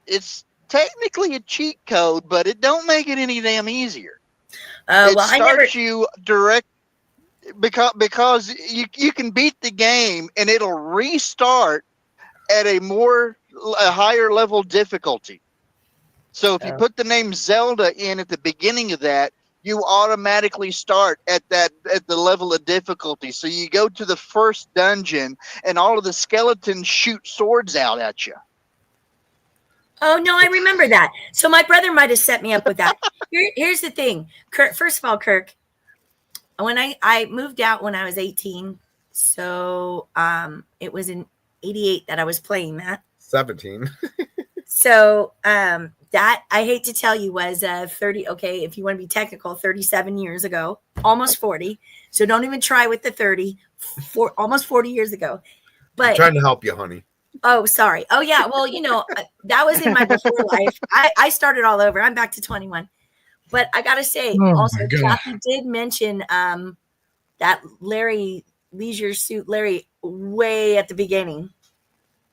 it's technically a cheat code, but it don't make it any damn easier. It starts you direct because you can beat the game and it'll restart at a higher level difficulty. So if you put the name Zelda in at the beginning of that, you automatically start at the level of difficulty. So you go to the first dungeon and all of the skeletons shoot swords out at you. Oh no, I remember that. So my brother might have set me up with that. Here's the thing, Kirk. First of all, Kirk, when I moved out when I was 18, so it was in 88 that I was playing that. 17. So that, I hate to tell you, was 30. Okay, if you want to be technical, 37 years ago, almost 40. So don't even try with the 30. Almost 40 years ago. But I'm trying to help you, honey. Oh, sorry. Oh yeah. Well, that was in my before life. I started all over. I'm back to 21. But I gotta say, also, Kathy did mention that Leisure Suit Larry way at the beginning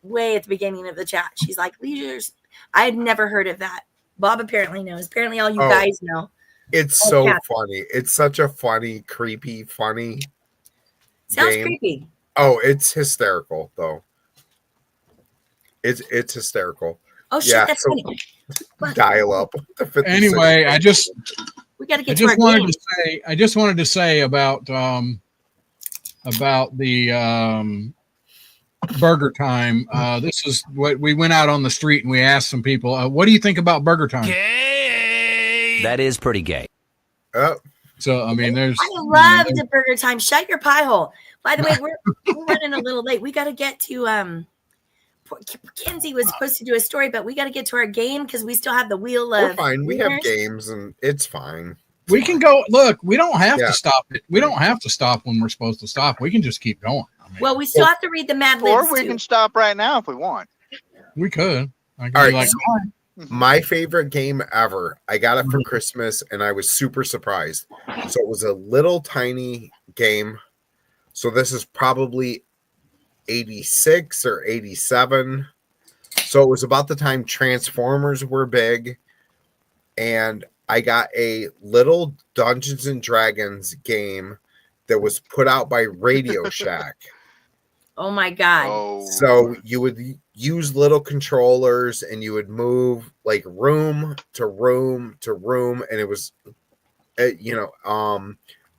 of the chat. She's like, Leisure's. I had never heard of that. Bob apparently knows. Apparently all you guys know. It's so funny. It's such a funny, creepy, funny Sounds game. creepy. Oh, it's hysterical though. It's hysterical. Oh shit, that's funny. Dial up. Anyway, we got to get. I just wanted to say about the Burger Time. This is what we went out on the street and we asked some people, what do you think about Burger Time? That is pretty gay. Oh, So I mean, there's. I love the burger time. Shut your pie hole. By the way, we're running a little late. We got to get to Kenzie was supposed to do a story, but we got to get to our game because we still have the wheel of. we're fine. We have winners. games, and it's fine. We can go. Look, we don't have Yeah. to stop it. We don't have to stop when we're supposed to stop. We can just keep going. I mean, Well, we still have to read the Mad Libs Or we too. can stop right now if we want. we could. I could All be right, like, so my favorite game ever. I got it for Christmas, and I was super surprised. So it was a little tiny game. So this is probably 86 or 87. So it was about the time Transformers were big, and I got a little Dungeons and Dragons game that was put out by Radio Shack. Oh my god! Oh, So you would use little controllers and you would move like room to room to room, and it was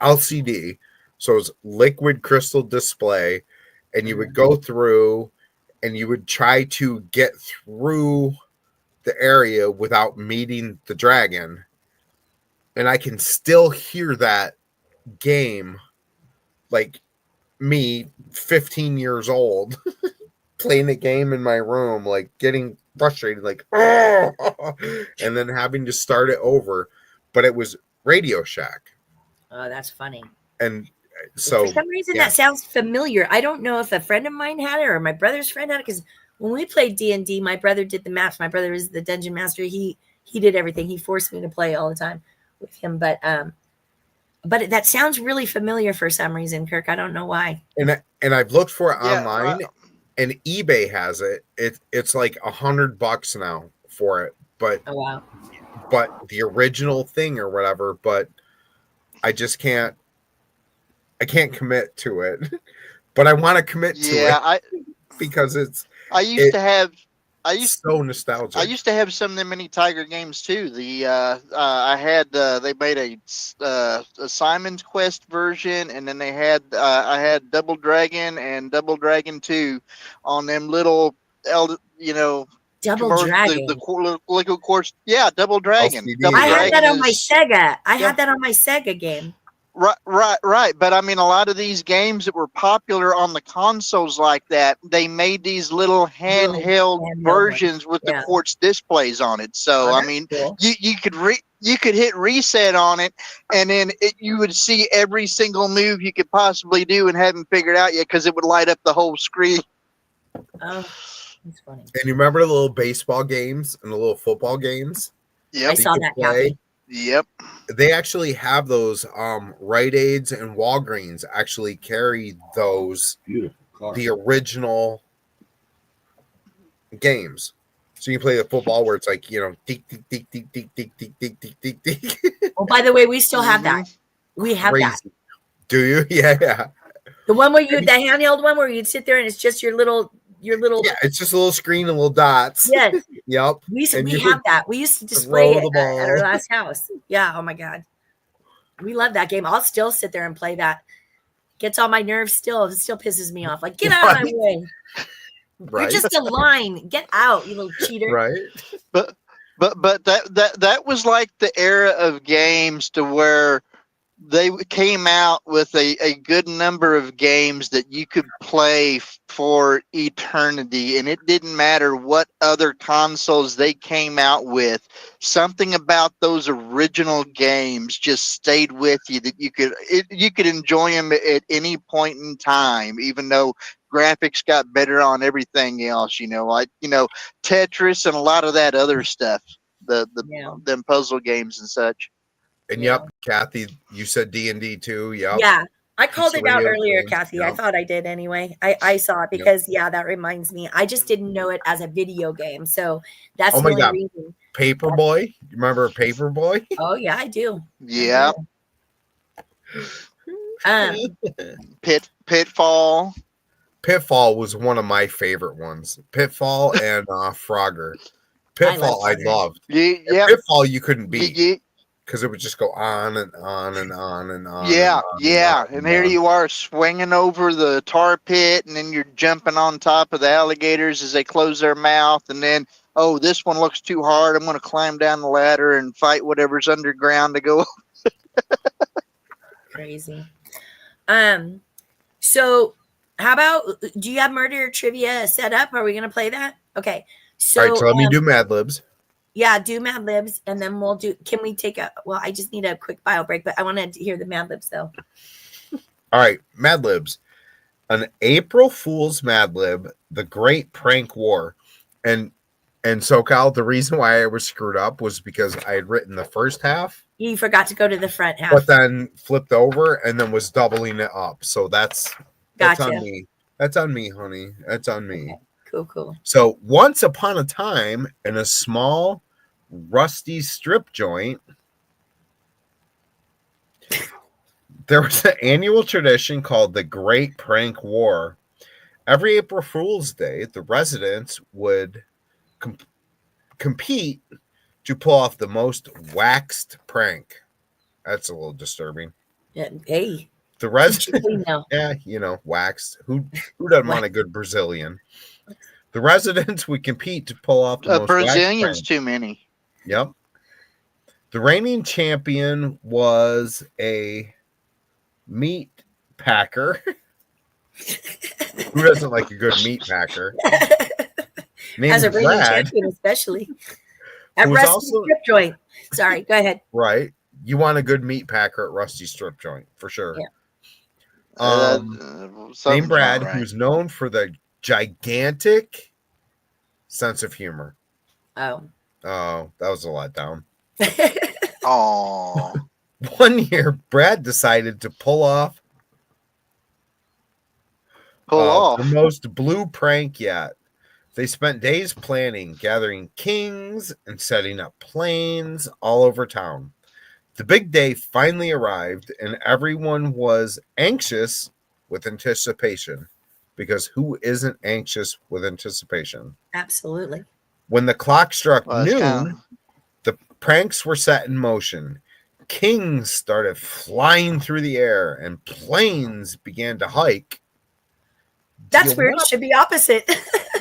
LCD. So it was liquid crystal display, and you would go through and you would try to get through the area without meeting the dragon. And I can still hear that game, like me, 15 years old, playing the game in my room, like getting frustrated, like, oh, and then having to start it over. But it was Radio Shack. Oh, that's funny. And so for some reason yeah. that sounds familiar. I don't know if a friend of mine had it or my brother's friend had it, because when we played D&D, my brother did the maps. My brother is the dungeon master. He did everything. He forced me to play all the time with him. But that sounds really familiar for some reason, Kirk. I don't know why. And I've looked for it Yeah, online, and eBay has it. It's like $100 now for it. But Oh wow. but the original thing or whatever. But I just can't. I can't commit to it. But I want to commit to it because I used to have so nostalgic. I used to have some of the mini Tiger games too. I had they made a Simon's Quest version, and then they had I had Double Dragon and Double Dragon 2 on them little Double Dragon. the liquid quartz. Yeah, Double Dragon. LCD. Double I had Dragon that on my is- Sega. I had that on my Sega game. Right. But I mean, a lot of these games that were popular on the consoles like that, they made these little handheld versions with the quartz displays on it. So I mean, cool. you could hit reset on it, and then you would see every single move you could possibly do and haven't figured out yet, because it would light up the whole screen. Oh, that's funny. And you remember the little baseball games and the little football games? Yep. I saw that, Kathy. Yep. They actually have those. Rite Aids and Walgreens actually carry those, the original games. So you play the football where it's like, deek, deek, deek, deek, deek, deek, deek, deek, deek, deek, deek. Oh, by the way, we still have that. We have that. Crazy. Do you? Yeah. The one where the handheld one where you'd sit there and it's just your little. Yeah, it's just a little screen and little dots. Yes. Yep. We And you have would that. We used to display throw it the ball. at our last house. Yeah. Oh my God. We love that game. I'll still sit there and play that. Gets on my nerves still. It still pisses me off. Like, get out of my way. Right. You're just a line. Get out, you little cheater. Right. But that was like the era of games to where they came out with a good number of games that you could play for eternity, and it didn't matter what other consoles they came out with. Something about those original games just stayed with you, that you could enjoy them at any point in time, even though graphics got better on everything else, like Tetris and a lot of that other stuff, them puzzle games and such. And yep, Kathy, you said D&D too. Yep. Yeah. I called It's it out radio earlier, games, Kathy. yep. I thought I did anyway. I saw it because that reminds me. I just didn't know it as a video game. So that's the only reason. Paperboy. You remember Paperboy? Oh yeah, I do. Yeah. Pitfall. Pitfall was one of my favorite ones. Pitfall and Frogger. Pitfall I loved. Yeah. Pitfall you couldn't beat. Because it would just go on and on and on and on. And here you are swinging over the tar pit, and then you're jumping on top of the alligators as they close their mouth, and then oh, this one looks too hard. I'm going to climb down the ladder and fight whatever's underground to go. Crazy. So how about, do you have murder trivia set up? Are we going to play that? Okay. So, All right, so let me do Mad Libs. Yeah, do Mad Libs, and then we'll do. Can we take a? Well, I just need a quick bio break, but I want to hear the Mad Libs though. All right, Mad Libs. An April Fool's Mad Lib, the Great Prank War, and so Cal. The reason why I was screwed up was because I had written the first half. You forgot to go to the front half, but then flipped over and then was doubling it up. So that's on me. That's on me, honey. That's on me. Okay. Cool. So once upon a time, in a small, rusty strip joint, there was an annual tradition called the Great Prank War. Every April Fool's Day, the residents would compete to pull off the most waxed prank. That's a little disturbing. Yeah, hey. The residents, waxed. Who doesn't want a good Brazilian? The residents would compete to pull off the most Brazilians too many. Yep. The reigning champion was a meat packer. Who doesn't like a good meat packer? As a reigning champion, especially. At Rusty Strip Joint. Sorry, go ahead. Right. You want a good meat packer at Rusty Strip Joint, for sure. Yeah. Named Brad, who's known for the gigantic sense of humor. Oh, that was a letdown. Oh. One year, Brad decided to pull off the most blue prank yet. They spent days planning, gathering kings and setting up planes all over town. The big day finally arrived, and everyone was anxious with anticipation, because who isn't anxious with anticipation? Absolutely. When the clock struck noon, the pranks were set in motion. Kings started flying through the air, and planes began to hike. That's weird. It should be opposite.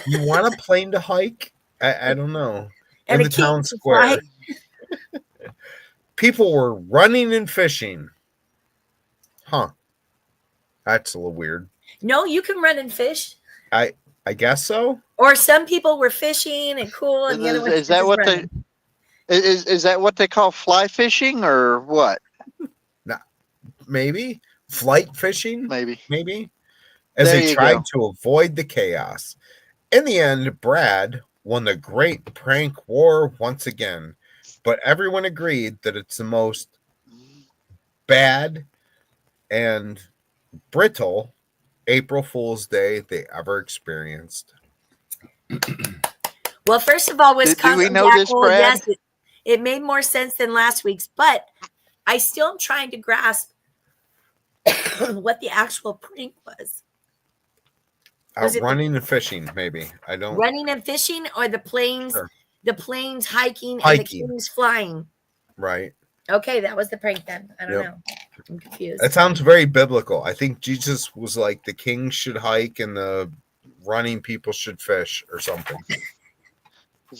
You want a plane to hike? I don't know. In the town square. People were running and fishing. Huh. That's a little weird. No, you can run and fish. I guess so. Or some people were fishing and cool, and the other ones is that what they is that what they call fly fishing or what? Nah, maybe flight fishing. Maybe. As they tried to avoid the chaos. In the end, Brad won the Great Prank War once again, but everyone agreed that it's the most bad and brittle April Fool's Day they ever experienced. Well, first of all, Wisconsin. Do we know this, Brad? Yes, it made more sense than last week's, but I still am trying to grasp what the actual prank was. Running and fishing, maybe. I don't. Running and fishing, or the planes, the planes hiking, and the kings flying. Right. Okay, that was the prank then. I don't know. I'm confused. That sounds very biblical. I think Jesus was like, the kings should hike and the running people should fish or something. Is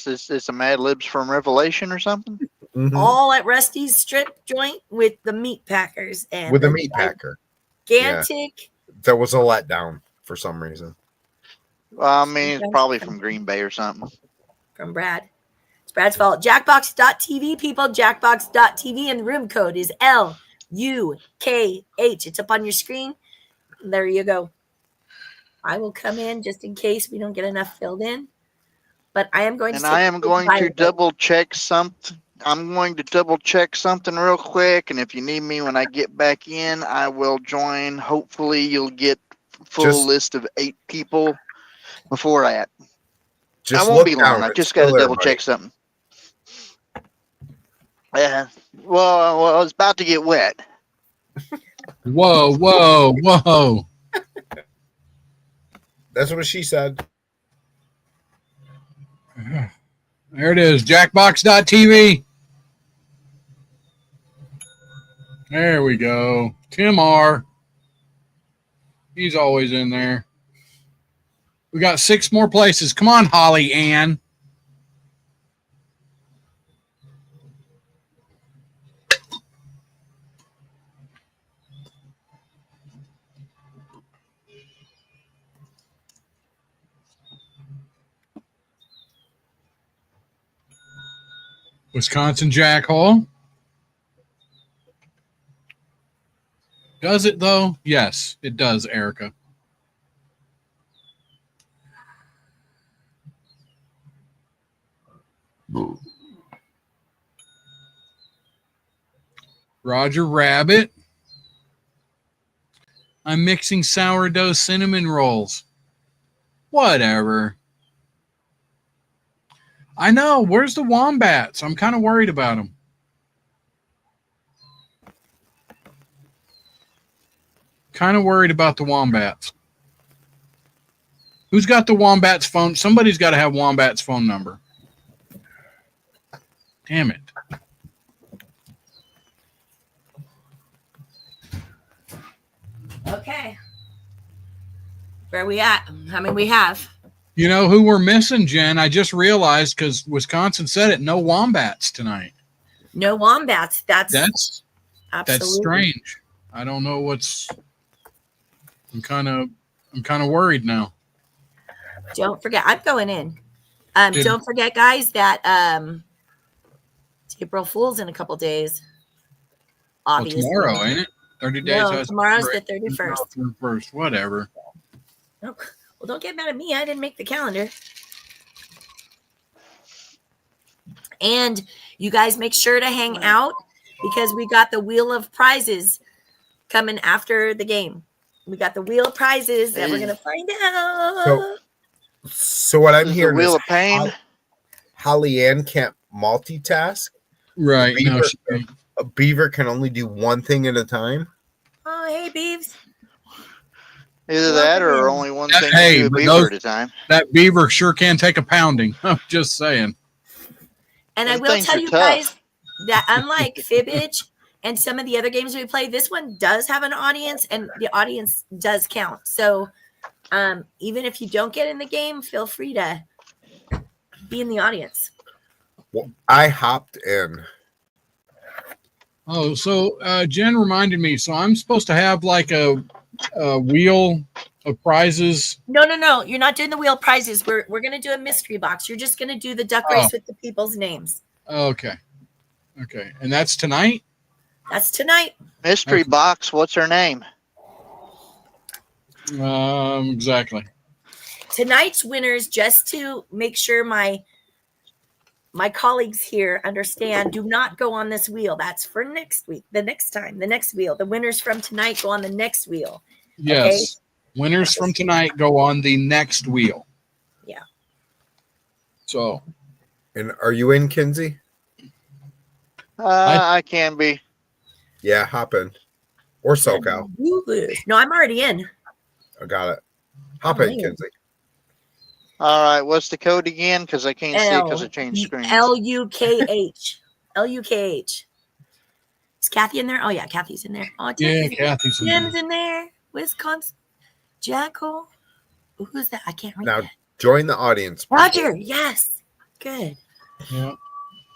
this a Mad Libs from Revelation or something? Mm-hmm. All at Rusty's Strip Joint with the meat packers and with the meat packer. Gigantic. Yeah. That was a letdown for some reason. Well, I mean, it's probably from Green Bay or something. From Brad. It's Brad's fault. Jackbox.tv, people. Jackbox.tv, and the room code is LUKH. It's up on your screen. There you go. I will come in just in case we don't get enough filled in. But I am going to. And I am going to double check something. I'm going to double check something real quick. And if you need me when I get back in, I will join. Hopefully, you'll get full list of 8 people before that. I won't be long. I just got to double check something. Yeah. Well, it's about to get wet. Whoa. That's what she said. There it is. Jackbox.tv. There we go. Tim R. He's always in there. We got 6 more places. Come on, Holly Ann. Wisconsin Jack Hole. Does it though? Yes, it does, Erica. Roger Rabbit. I'm mixing sourdough cinnamon rolls. Whatever. I know. Where's the wombats? I'm kind of worried about them. Kind of worried about the wombats. Who's got the wombat's phone? Somebody's got to have wombat's phone number. Damn it. Okay. Where are we at? How many we have? You know who we're missing, Jen? I just realized because Wisconsin said it. No wombats tonight. No wombats. That's absolutely. That's strange. I don't know what's. I'm kind of worried now. Don't forget, I'm going in. Don't forget, guys, that it's April Fool's in a couple days. Obviously, tomorrow, ain't it? 30 days. No, tomorrow's the 31st. 31st, whatever. Oh, well, don't get mad at me. I didn't make the calendar. And you guys make sure to hang out because we got the wheel of prizes coming after the game. We got the wheel of prizes that we're going to find out. So what I'm hearing Wheel is of Pain. Holly Ann can't multitask. Right. A beaver can only do one thing at a time. Oh, hey, Beeves. Either that or only one thing Hey, to do a beaver at a time. That beaver sure can take a pounding. I'm just saying. And I Those will things tell are you tough. guys that unlike Fibbage and some of the other games we play, this one does have an audience and the audience does count. So even if you don't get in the game, feel free to be in the audience. Well, I hopped in. Oh, so Jen reminded me. So I'm supposed to have like a wheel of prizes. No. You're not doing the wheel prizes. We're gonna do a mystery box. You're just gonna do the duck race with the people's names. Okay. And that's tonight? That's tonight. Mystery box. What's her name? Exactly. Tonight's winners, just to make sure my colleagues here understand, do not go on this wheel. That's for next week, the next wheel. The winners from tonight go on the next wheel. Yes. Okay? Winners from tonight go on the next wheel. Yeah. So. And are you in, Kinsey? I can be. Yeah, hop in. Or SoCal. No, I'm already in. I got it. Hop in, Kinsey. All right. What's the code again? Because I can't see it because I changed screens. LUKH. LUKH. Is Kathy in there? Oh, yeah, Kathy's in there. Oh, yeah, Kathy's in there. Jim's in there. Wisconsin. Jackal. Who's that? I can't read Now, that. join the audience. people. Roger. Yes. Good. Yeah.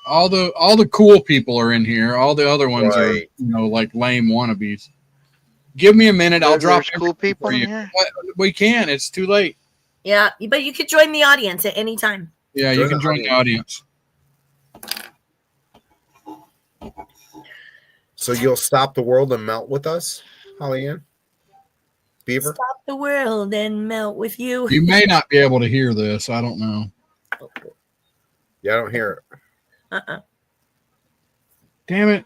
All the cool people are in here. All the other ones are, Right. like lame wannabes. Give me a minute. I'll drop There's cool people for in you. here. We can. It's too late. Yeah, but you could join the audience at any time. Yeah, you can join the audience. So you'll stop the world and melt with us, Holly Ann? Beaver? Stop the world and melt with you. You may not be able to hear this. I don't know. Yeah, I don't hear it. Damn it.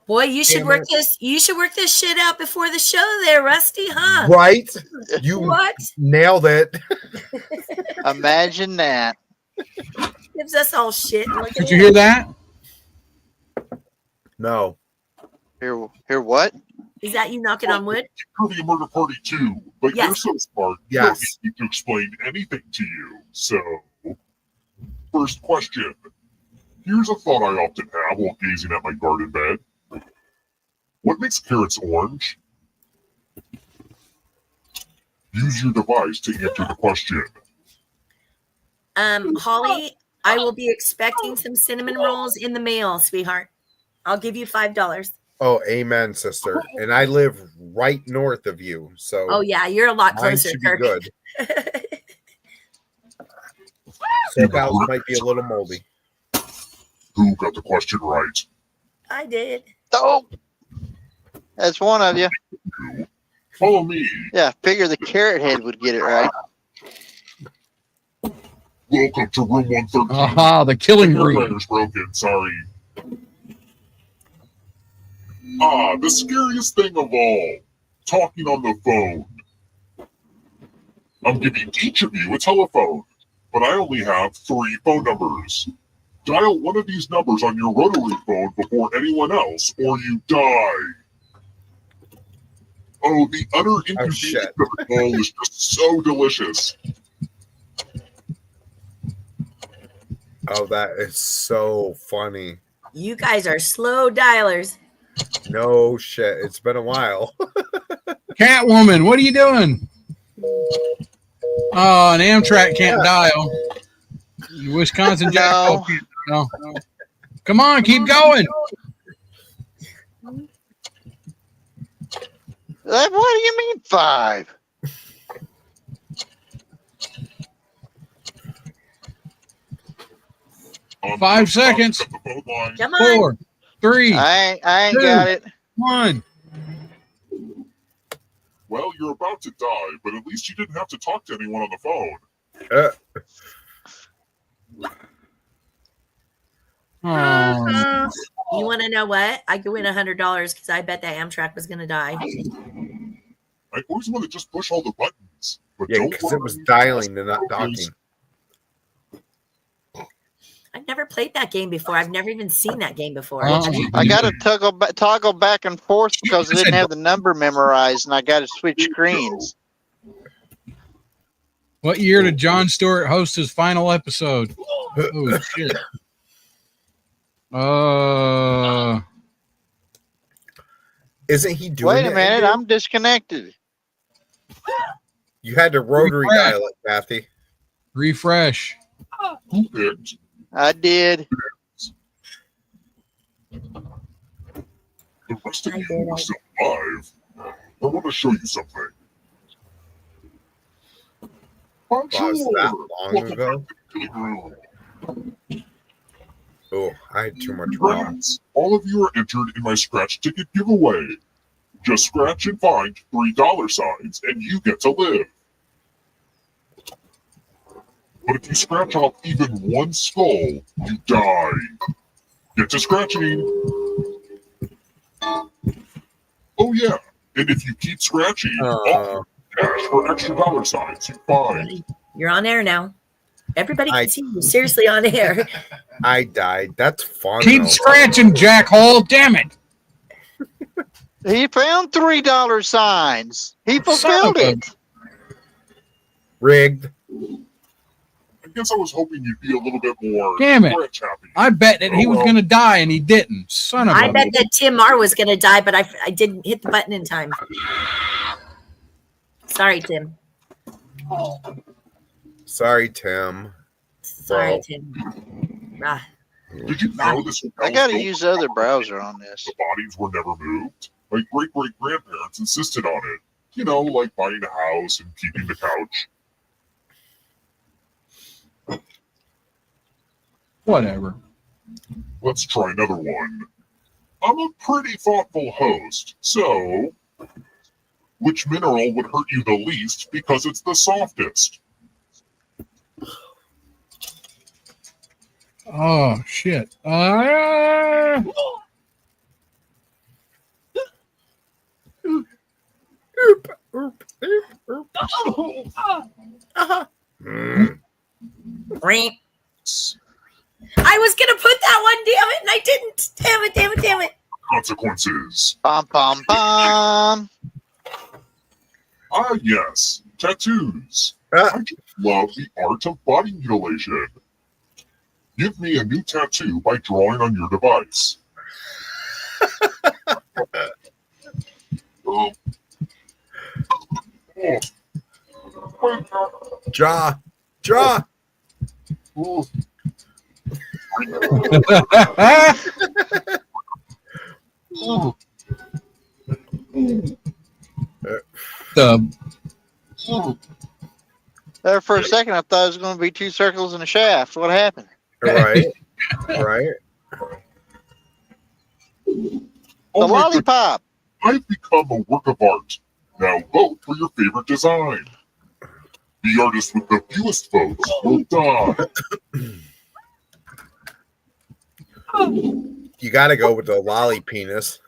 Boy, you should Damn work it. this. You should work this shit out before the show, there, Rusty. Huh? Right? You What? nailed it. Imagine that. Gives us all shit. Look at Did you him. hear that? No. Hear what? Is that you knocking on wood? You're the murder party too, but Yes. you're so smart. You Yes. don't need to explain anything to you. So, first question. Here's a thought I often have while gazing at my garden bed. What makes carrots orange? Use your device to answer the question. Holly, I will be expecting some cinnamon rolls in the mail, sweetheart. I'll give you $5. Oh, amen, sister. And I live right north of you. So Oh yeah, you're a lot mine closer, should be Kirk. good. SoCal's might be a little moldy. Who got the question right? I did. Oh, that's one of you. Follow me. Yeah, figure the carrot head would get it right. Welcome to room 113. Aha, the killing Your room. writer's broken, sorry. The scariest thing of all. Talking on the phone. I'm giving each of you a telephone, but I only have 3 phone numbers. Dial one of these numbers on your rotary phone before anyone else, or you die. Oh, the utter inconvenience of the call is just so delicious. Oh, that is so funny. You guys are slow dialers. No shit. It's been a while. Catwoman, what are you doing? Oh, an Amtrak can't dial. Wisconsin Jack can't dial. Come on, keep going. What do you mean 5? I'm 5 just about to seconds. cut the phone line. Come on. 4, 3, I ain't 2, got it. 1. Well, you're about to die, but at least you didn't have to talk to anyone on the phone. Oh, You want to know what? I could win $100 because I bet that Amtrak was going to die. I always want to just push all the buttons, but Yeah, don't because worry. it was dialing and not talking. I've never played that game before. I've never even seen that game before. I got to toggle back and forth because I didn't have the number memorized, and I got to switch screens. what year did Jon Stewart host his final episode? Oh shit. Isn't he doing Wait a it minute, again? I'm disconnected. You had to rotary dial it, Kathy. Refresh. Who picked? I did. The rest of you are still alive. I want to show you something. Was that long Welcome ago? back to the killing room. Oh, I had too much raw. Friends, all of you are entered in my scratch ticket giveaway. Just scratch and find $3 signs, and you get to live. But if you scratch off even one skull, you die. Get to scratching. Oh yeah, and if you keep scratching, I'll cash for extra dollar signs you find. You're on air now. Everybody can see you. Seriously on air. I died. That's fun. Keep though. scratching, Jackhole. Damn it. He found $3 signs. He fulfilled Son of a- it. Rigged. I guess I was hoping you'd be a little bit more Damn it. scratch happy. I bet that he was well. going to die and he didn't. Son of I a. bet that Tim Marr was going to die, but I didn't hit the button in time. Sorry, Tim. Sorry, Tim. Sorry, Well. Tim. Ah. Did you know this? I got to use the other browser on this. The bodies were never moved. My great-great-grandparents insisted on it. You know, like buying a house and keeping the couch. Whatever. Let's try another one. I'm a pretty thoughtful host, so which mineral would hurt you the least because it's the softest? Oh, shit. Reep. I was going to put that one, damn it, and I didn't. Damn it. Consequences. Pom, pom, pom. Ah, yes, tattoos. I just love the art of body mutilation. Give me a new tattoo by drawing on your device. Oh. Draw. Oh. There for a second, I thought it was going to be 2 circles and a shaft. What happened? Right. The lollipop. I've become a work of art. Now vote for your favorite design. The artist with the fewest votes will die. You got to go with the lolly penis.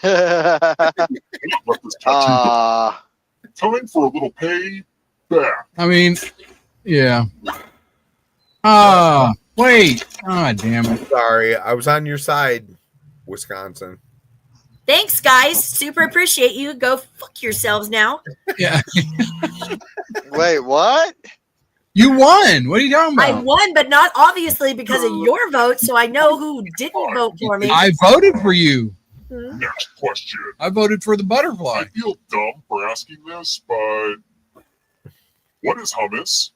Time for a little pay back. I mean, yeah. Wait. Ah, damn it. Sorry, I was on your side, Wisconsin. Thanks, guys. Super appreciate you. Go fuck yourselves now. Yeah. Wait, what? You won. What are you talking I about? won, but not obviously because of your vote, so I know who didn't vote for me. I voted for you. Next question. I voted for the butterfly. I feel dumb for asking this, but what is hummus?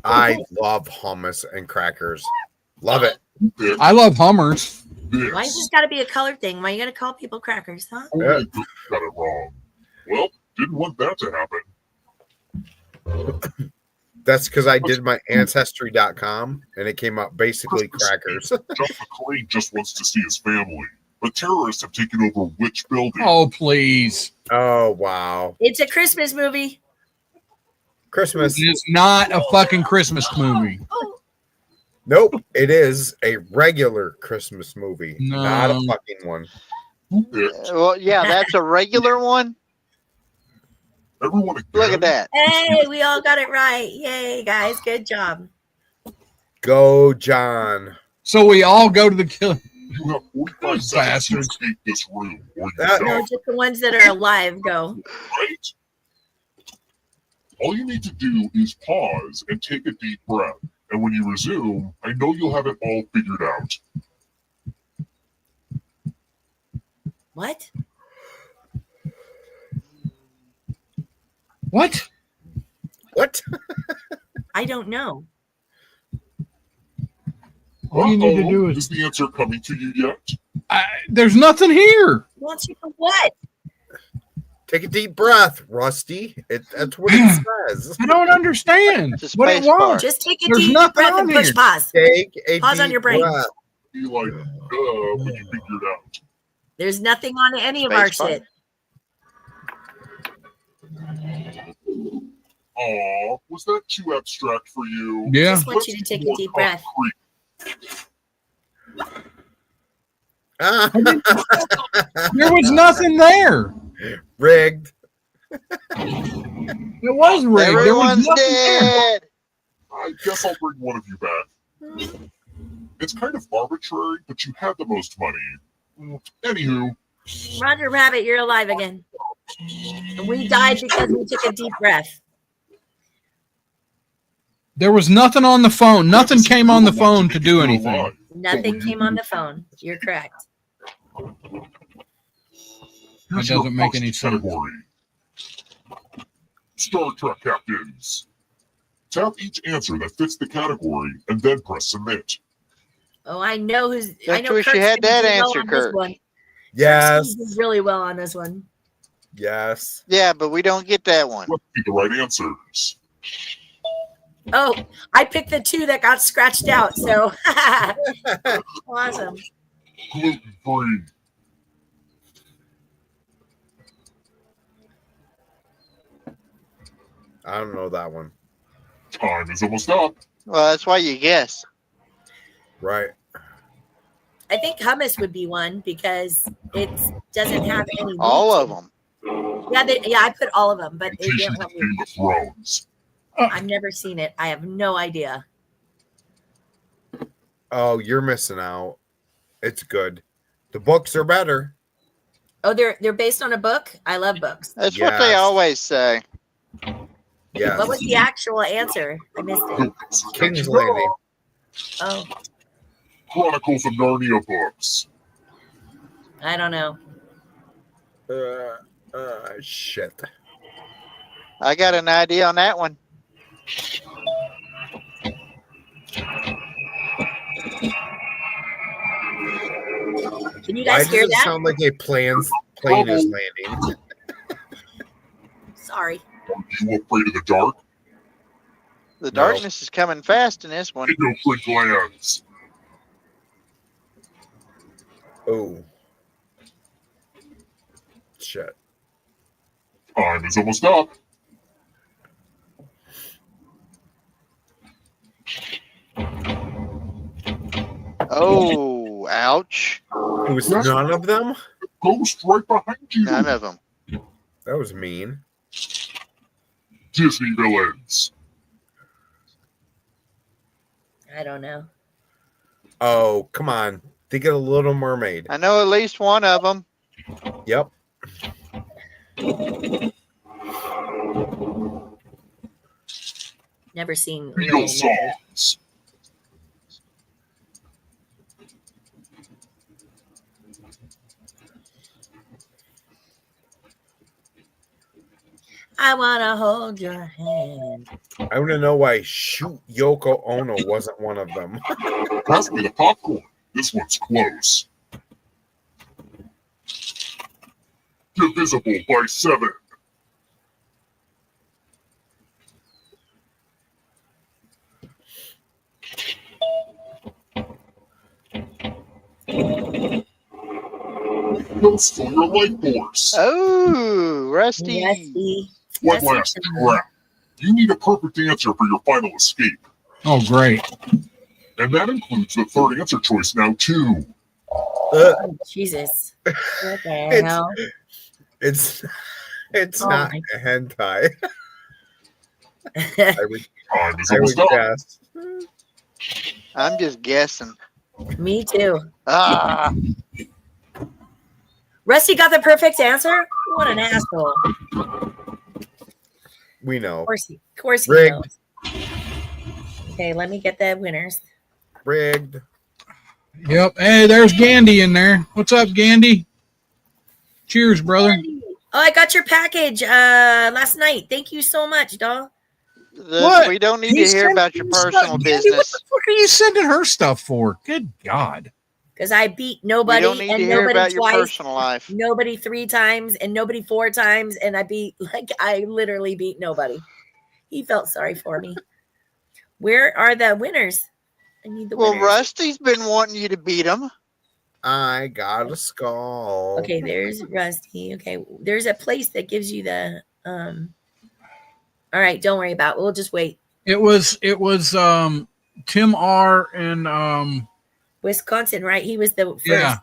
I love hummus and crackers. Love it. I love Hummers. Why is this got to be a color thing? Why you got to call people crackers, huh? Got it wrong. Well, didn't want that to happen. That's because I did my ancestry.com and it came up basically crackers. John McClane just wants to see his family, but terrorists have taken over which building? Oh, please. Oh, wow. It's a Christmas movie. Christmas. It's not a fucking Christmas movie. Nope. It is a regular Christmas movie, No. not a fucking one. Well, yeah, that's a regular one. Everyone again. Look at that. Hey, we all got it right. Yay, guys. Good job. Go, John. So we all go to the kill. You have 45 seconds to Bastards. escape this room, or you That- No, die, just the ones that are alive go. right? All you need to do is pause and take a deep breath. And when you resume, I know you'll have it all figured out. What? What? What? I don't know. All you need to do Is is. the answer coming to you yet? There's nothing here. Wants you for what? Take a deep breath, Rusty. That's what it says. I don't understand It's a what it space bar. wants. Just take a There's deep nothing breath on and push here. pause. Take a Pause on deep your brain. breath. Be like, when you figure it out. There's nothing on any of Space our bar. shit. Aw, was that too abstract for you? Yeah. Just want you to take a deep breath. There was nothing there. Rigged. It was rigged. There was Everyone's nothing there. dead. I guess I'll bring one of you back. It's kind of arbitrary, but you had the most money. Anywho, Roger Rabbit, you're alive again. And we died because we took a deep breath. There was nothing on the phone. Nothing came on the phone to do anything. Nothing came on the phone. You're correct. That doesn't make any sense. Category. Star Trek captains. Tap each answer that fits the category and then press submit. Oh, I know who's. I Don't know you wish you Kurt's had gonna that do well answer, on this Kurt? one. Yes. Kurt's gonna do really well on this one. Yes. Yeah, but we don't get that one. Let's see the right answers. Oh, I picked the two that got scratched out. So awesome. Gluten free. I don't know that one. Time is almost up. Well, that's why you guess. Right. I think hummus would be one because it doesn't have any. meat All to of it. them. Yeah, I put all of them, but they Competition don't have with Game meat. of Thrones. I've never seen it. I have no idea. Oh, you're missing out. It's good. The books are better. Oh, they're based on a book. I love books. That's what they Yes. always say. Yes. What was the actual answer? I missed it. King's Landing. Oh, Chronicles of Narnia books. I don't know. Shit. I got an idea on that one. Can you Why guys does hear it that? sound like a plane is landing? Sorry. Are you afraid of the dark? The darkness is coming fast in this one. It no shrink lands. Oh. Shit. Time is almost up. Oh, ouch. It was none of them? Ghost right behind you. None of them. That was mean. Disney villains. I don't know. Oh, come on. Think of the Little Mermaid. I know at least one of them. Yep. Never seen Beatles Little Mermaid. songs. I want to hold your hand. I want to know why Shoot Yoko Ono wasn't one of them. Pass me the popcorn. This one's close. Divisible by 7. Don't steal your life force. Oh, Rusty. Rusty. One last trap. You need a perfect answer for your final escape. Oh, great. And that includes the third answer choice now, too. Oh, Jesus. What the hell? It's Oh not my- a hentai. Time is I almost would up. guess. I'm just guessing. Me too. Ah, Rusty got the perfect answer? What an asshole. We know. Of course he Rigged. knows. Okay, let me get the winners. Rigged. Yep. Hey, there's Gandy in there. What's up, Gandy? Cheers, brother. Oh, I got your package last night. Thank you so much, doll. What? we don't need He to hear sent about your you stuff. personal Gandy, What business. the fuck are you sending her stuff for? Good God. Because I beat We nobody don't need to and hear nobody about your twice, personal life. nobody 3 times, and nobody 4 times, and I literally beat nobody. He felt sorry for me. Where are the winners? I need the Well, winners. Rusty's been wanting you to beat him. I got a skull. Okay, there's Rusty. Okay, there's a place that gives you the All right, don't worry about it. We'll just wait. It was Tim R and Wisconsin, right? He was the first.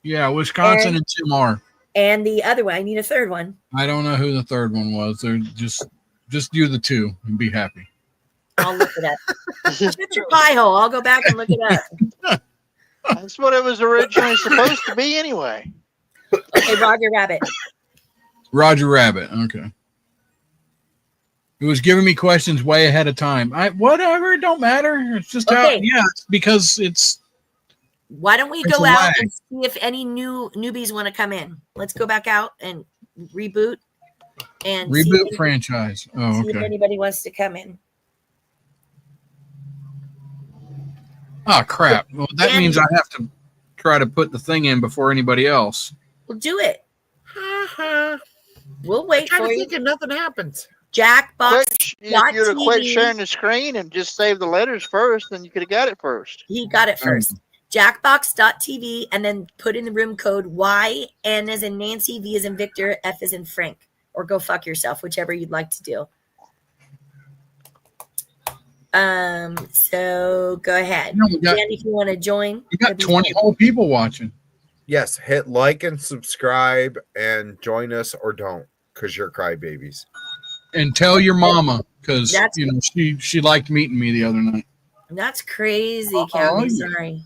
yeah, Wisconsin and Tim R. And the other one, I need a third one. I don't know who the third one was. They're just do the 2 and be happy. I'll look it up. It's your pie hole. I'll go back and look it up. That's what it was originally supposed to be anyway. Okay, Roger Rabbit. Roger Rabbit. Okay. It was giving me questions way ahead of time. Whatever, it don't matter. It's just Okay. it's because it's Why don't we It's go a out lag. and see if any newbies want to come in? Let's go back out and reboot and reboot franchise. Oh, see if okay. anybody wants to come in. Oh crap. Well, that Andy. means I have to try to put the thing in before anybody else. We'll do it. We'll wait for you. Nothing happens. Jackbox. If you'd have quit TV. sharing the screen and just saved the letters first, then you could have got it first. He got it first. Jackbox.tv and then put in the room code Y, N as in Nancy, V as in Victor, F as in Frank. Or go fuck yourself, whichever you'd like to do. So go ahead. No, we got- Andy, if you want to join. We got 20 whole people watching. Yes, hit like and subscribe and join us or don't, because you're crybabies. And tell your mama, because That's- she liked meeting me the other night. That's crazy, Oh, Kathy. yeah. Sorry.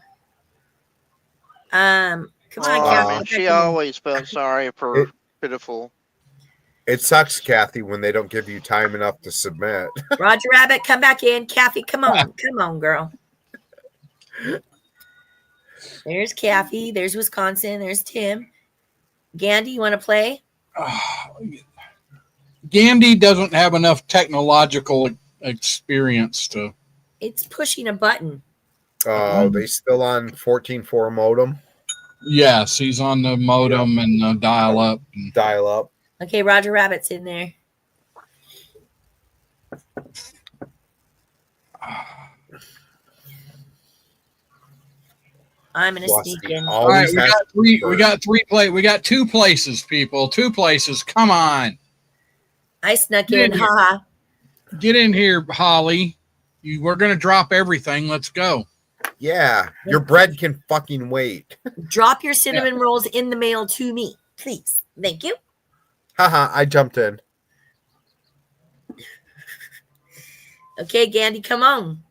Come on, Oh, Kathy. she always felt sorry for pitiful. It sucks, Kathy, when they don't give you time enough to submit. Roger Rabbit, come back in. Kathy, come on. Come on, girl. There's Kathy. There's Wisconsin. There's Tim. Gandy, you want to play? Gandy doesn't have enough technological experience to. It's pushing a button. Oh, they still on 14.4 modem? Yes, he's on the modem and dial up. Dial up. Okay, Roger Rabbit's in there. I'm gonna sneak in. All right, we got 2 places, people. 2 places. Come on. I snuck in. Haha. Get in here, Holly. We're gonna drop everything. Let's go. Yeah, your bread can fucking wait. Drop your cinnamon rolls in the mail to me, please. Thank you. Haha, I jumped in. Okay, Gandhi, come on.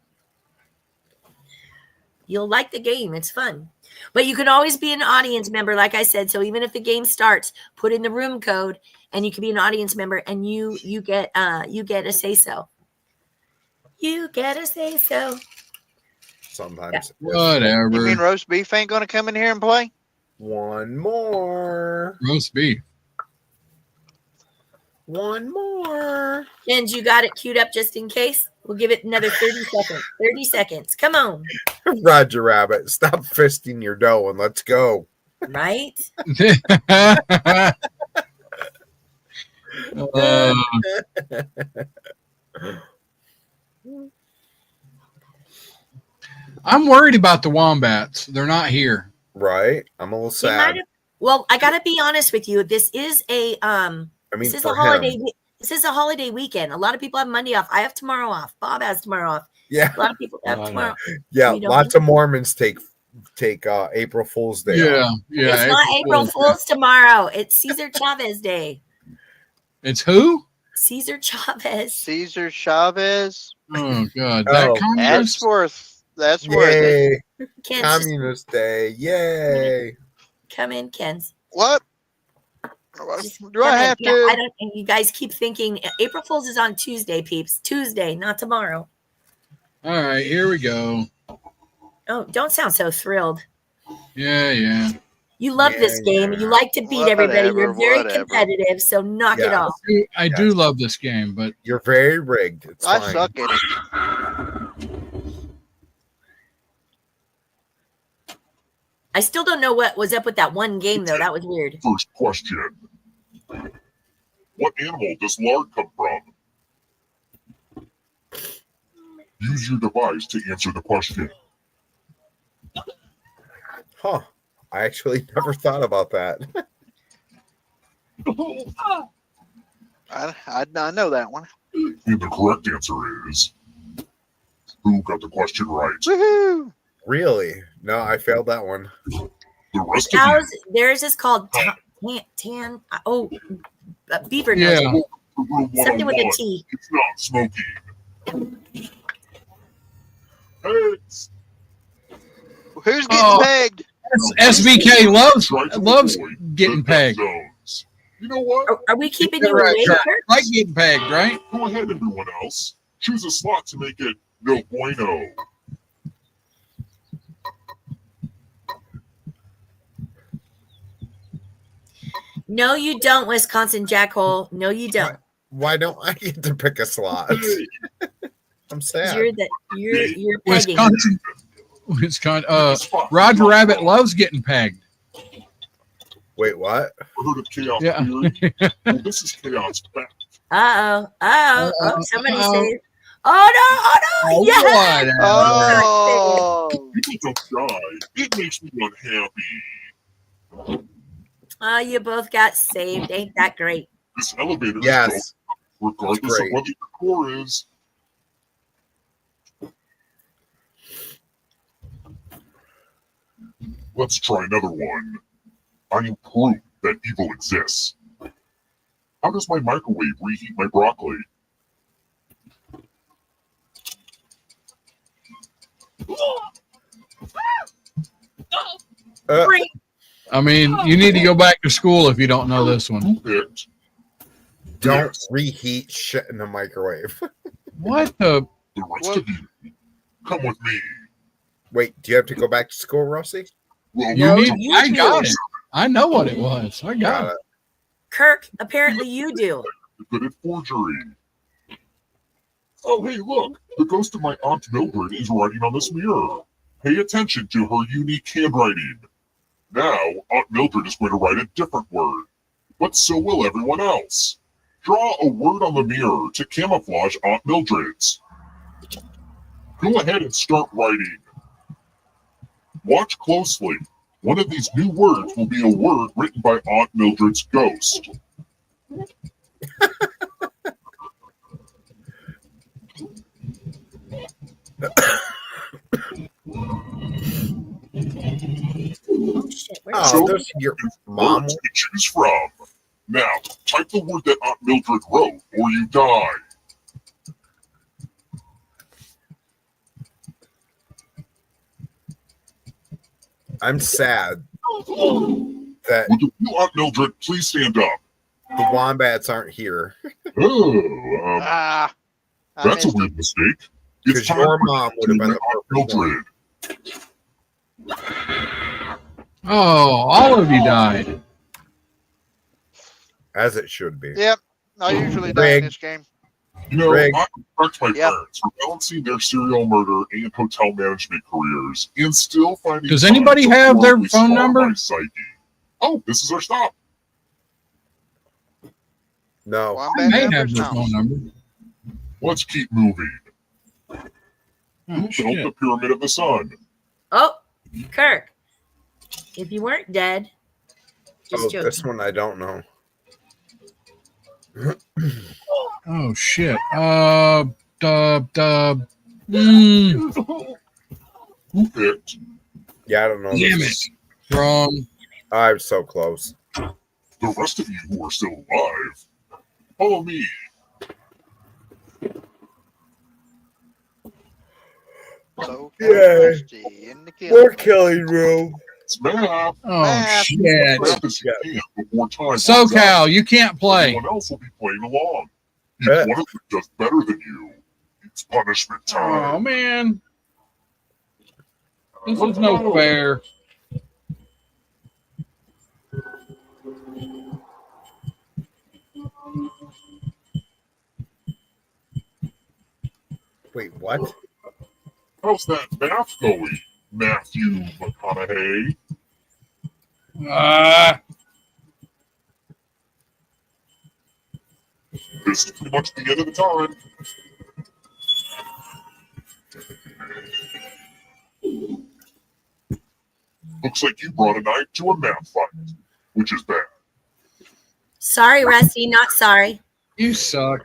You'll like the game. It's fun. But you can always be an audience member, like I said. So even if the game starts, put in the room code and you can be an audience member and you get a say-so. You get a say-so. Sometimes. Whatever. You mean roast beef ain't gonna come in here and play? One more. Roast beef. One more. And you got it queued up just in case? We'll give it another 30 seconds. 30 seconds. Come on. Roger Rabbit, stop fisting your dough and let's go. Right? I'm worried about the wombats. They're not here. Right? I'm a little sad. Well, I gotta be honest with you. This is a this is a holiday. This is a holiday weekend. A lot of people have Monday off. I have tomorrow off. Bob has tomorrow off. Yeah. A lot of people have tomorrow. Yeah, lots of Mormons take April Fool's Day. Yeah. It's not April Fool's tomorrow. It's Cesar Chavez Day. It's who? Cesar Chavez. Cesar Chavez. Oh God, That's worth it. Communist Day. Yay. Come in, Ken's. What? Do I have to? I don't. And you guys keep thinking April Fool's is on Tuesday, peeps. Tuesday, not tomorrow. All right, here we go. Oh, don't sound so thrilled. Yeah. You love this game. You like to beat everybody. You're very competitive, so knock it off. I do love this game, but you're very rigged. It's I fine. suck at it. I still don't know what was up with that one game, though. That was weird. First question. What animal does lard come from? Use your device to answer the question. Huh. I actually never thought about that. I know that one. And the correct answer is... Who got the question right? Woohoo! Really? No, I failed that one. The rest Cows, theirs is called beaver nose. Yeah. Something with a T. It's not smoking. Eggs. Who's getting pegged? SVK loves getting pegged. You know what? Are we keeping you awake? Like getting pegged, right? Go ahead, everyone else. Choose a slot to make it no bueno. No, you don't, Wisconsin Jackhole. No, you don't. Why don't I get to pick a slot? I'm sad. You're pegging. Wisconsin. Roger Rabbit loves getting pegged. Wait, what? Heard of chaos theory? Well, this is chaos fact. Oh, somebody said. Oh no! Yeah. Oh. People don't die. It makes me unhappy. Oh, you both got saved. Ain't that great? This elevator yes. is built regardless of what the core is. Let's try another one. I am proof that evil exists. How does my microwave reheat my broccoli? I mean, you need to go back to school if you don't know this one. Don't reheat shit in the microwave. What the? The rest of you, come with me. Wait, do you have to go back to school, Rusty? Well, I got it. I know what it was. I got it. Kirk, apparently you do. Good at forgery. Oh, hey, look. The ghost of my Aunt Mildred is writing on this mirror. Pay attention to her unique handwriting. Now, Aunt Mildred is going to write a different word. But so will everyone else. Draw a word on the mirror to camouflage Aunt Mildred's. Go ahead and start writing. Watch closely. One of these new words will be a word written by Aunt Mildred's ghost. Oh shit! Where's Oh, there's your mom. Words to choose from. Now, type the word that Aunt Mildred wrote, or you die. I'm sad that Would you, Aunt Mildred, please stand up? the wombats aren't here Oh, I that's a missed weird it. mistake. because It's time your for mom would have been the Aunt perfect one. Mildred. Oh, all of you died. As it should be. Yep, I usually die in Rig. this game. You know, Greg. I respect my Yep. parents for balancing their serial murder and hotel management careers and still finding. Does time anybody to have their horribly phone scar number? my psyche. Oh, this is our stop. No. Wombat I may have numbers? their No. phone number. Let's keep moving. Oh, Who built shit. the Pyramid of the Sun? Oh, Kirk. If you weren't dead, just Oh, joking. this one I don't know. Oh, shit. Mm, Who picked? Yeah, I don't know. damn This it. Wrong. I'm so close. The rest of you who are still alive. Follow me. So Yay. Rusty in the killing. killing room. It's math. Oh, Math. shit. Math is your hand before time runs SoCal, out. you can't play. Everyone else will be playing along. Each Bet. one of you does better than you. It's punishment Oh, time. man. This is no fair. Wait, what? How's that math going, Matthew McConaughey? This is pretty much the end of the time. Looks like you brought a knife to a math fight, which is bad. Sorry, Rusty, not sorry. You suck.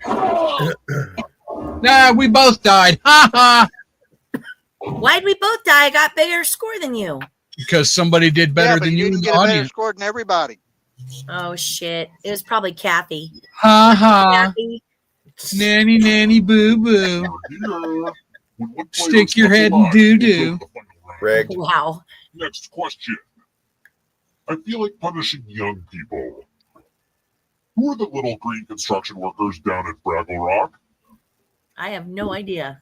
Nah, we both died. Ha ha. Why'd we both die? I got bigger score than you. Because somebody did better Yeah, but than you in didn't the get a better audience. score than everybody. Oh shit! It was probably Kathy. Ha ha. Kathy. Nanny, nanny, boo boo. Here, when one player Stick is your left head in alive, doo-doo. we'll go to the final round. Rigged. Wow. Next question. I feel like punishing young people. Who are the little green construction workers down at Fraggle Rock? I have no idea.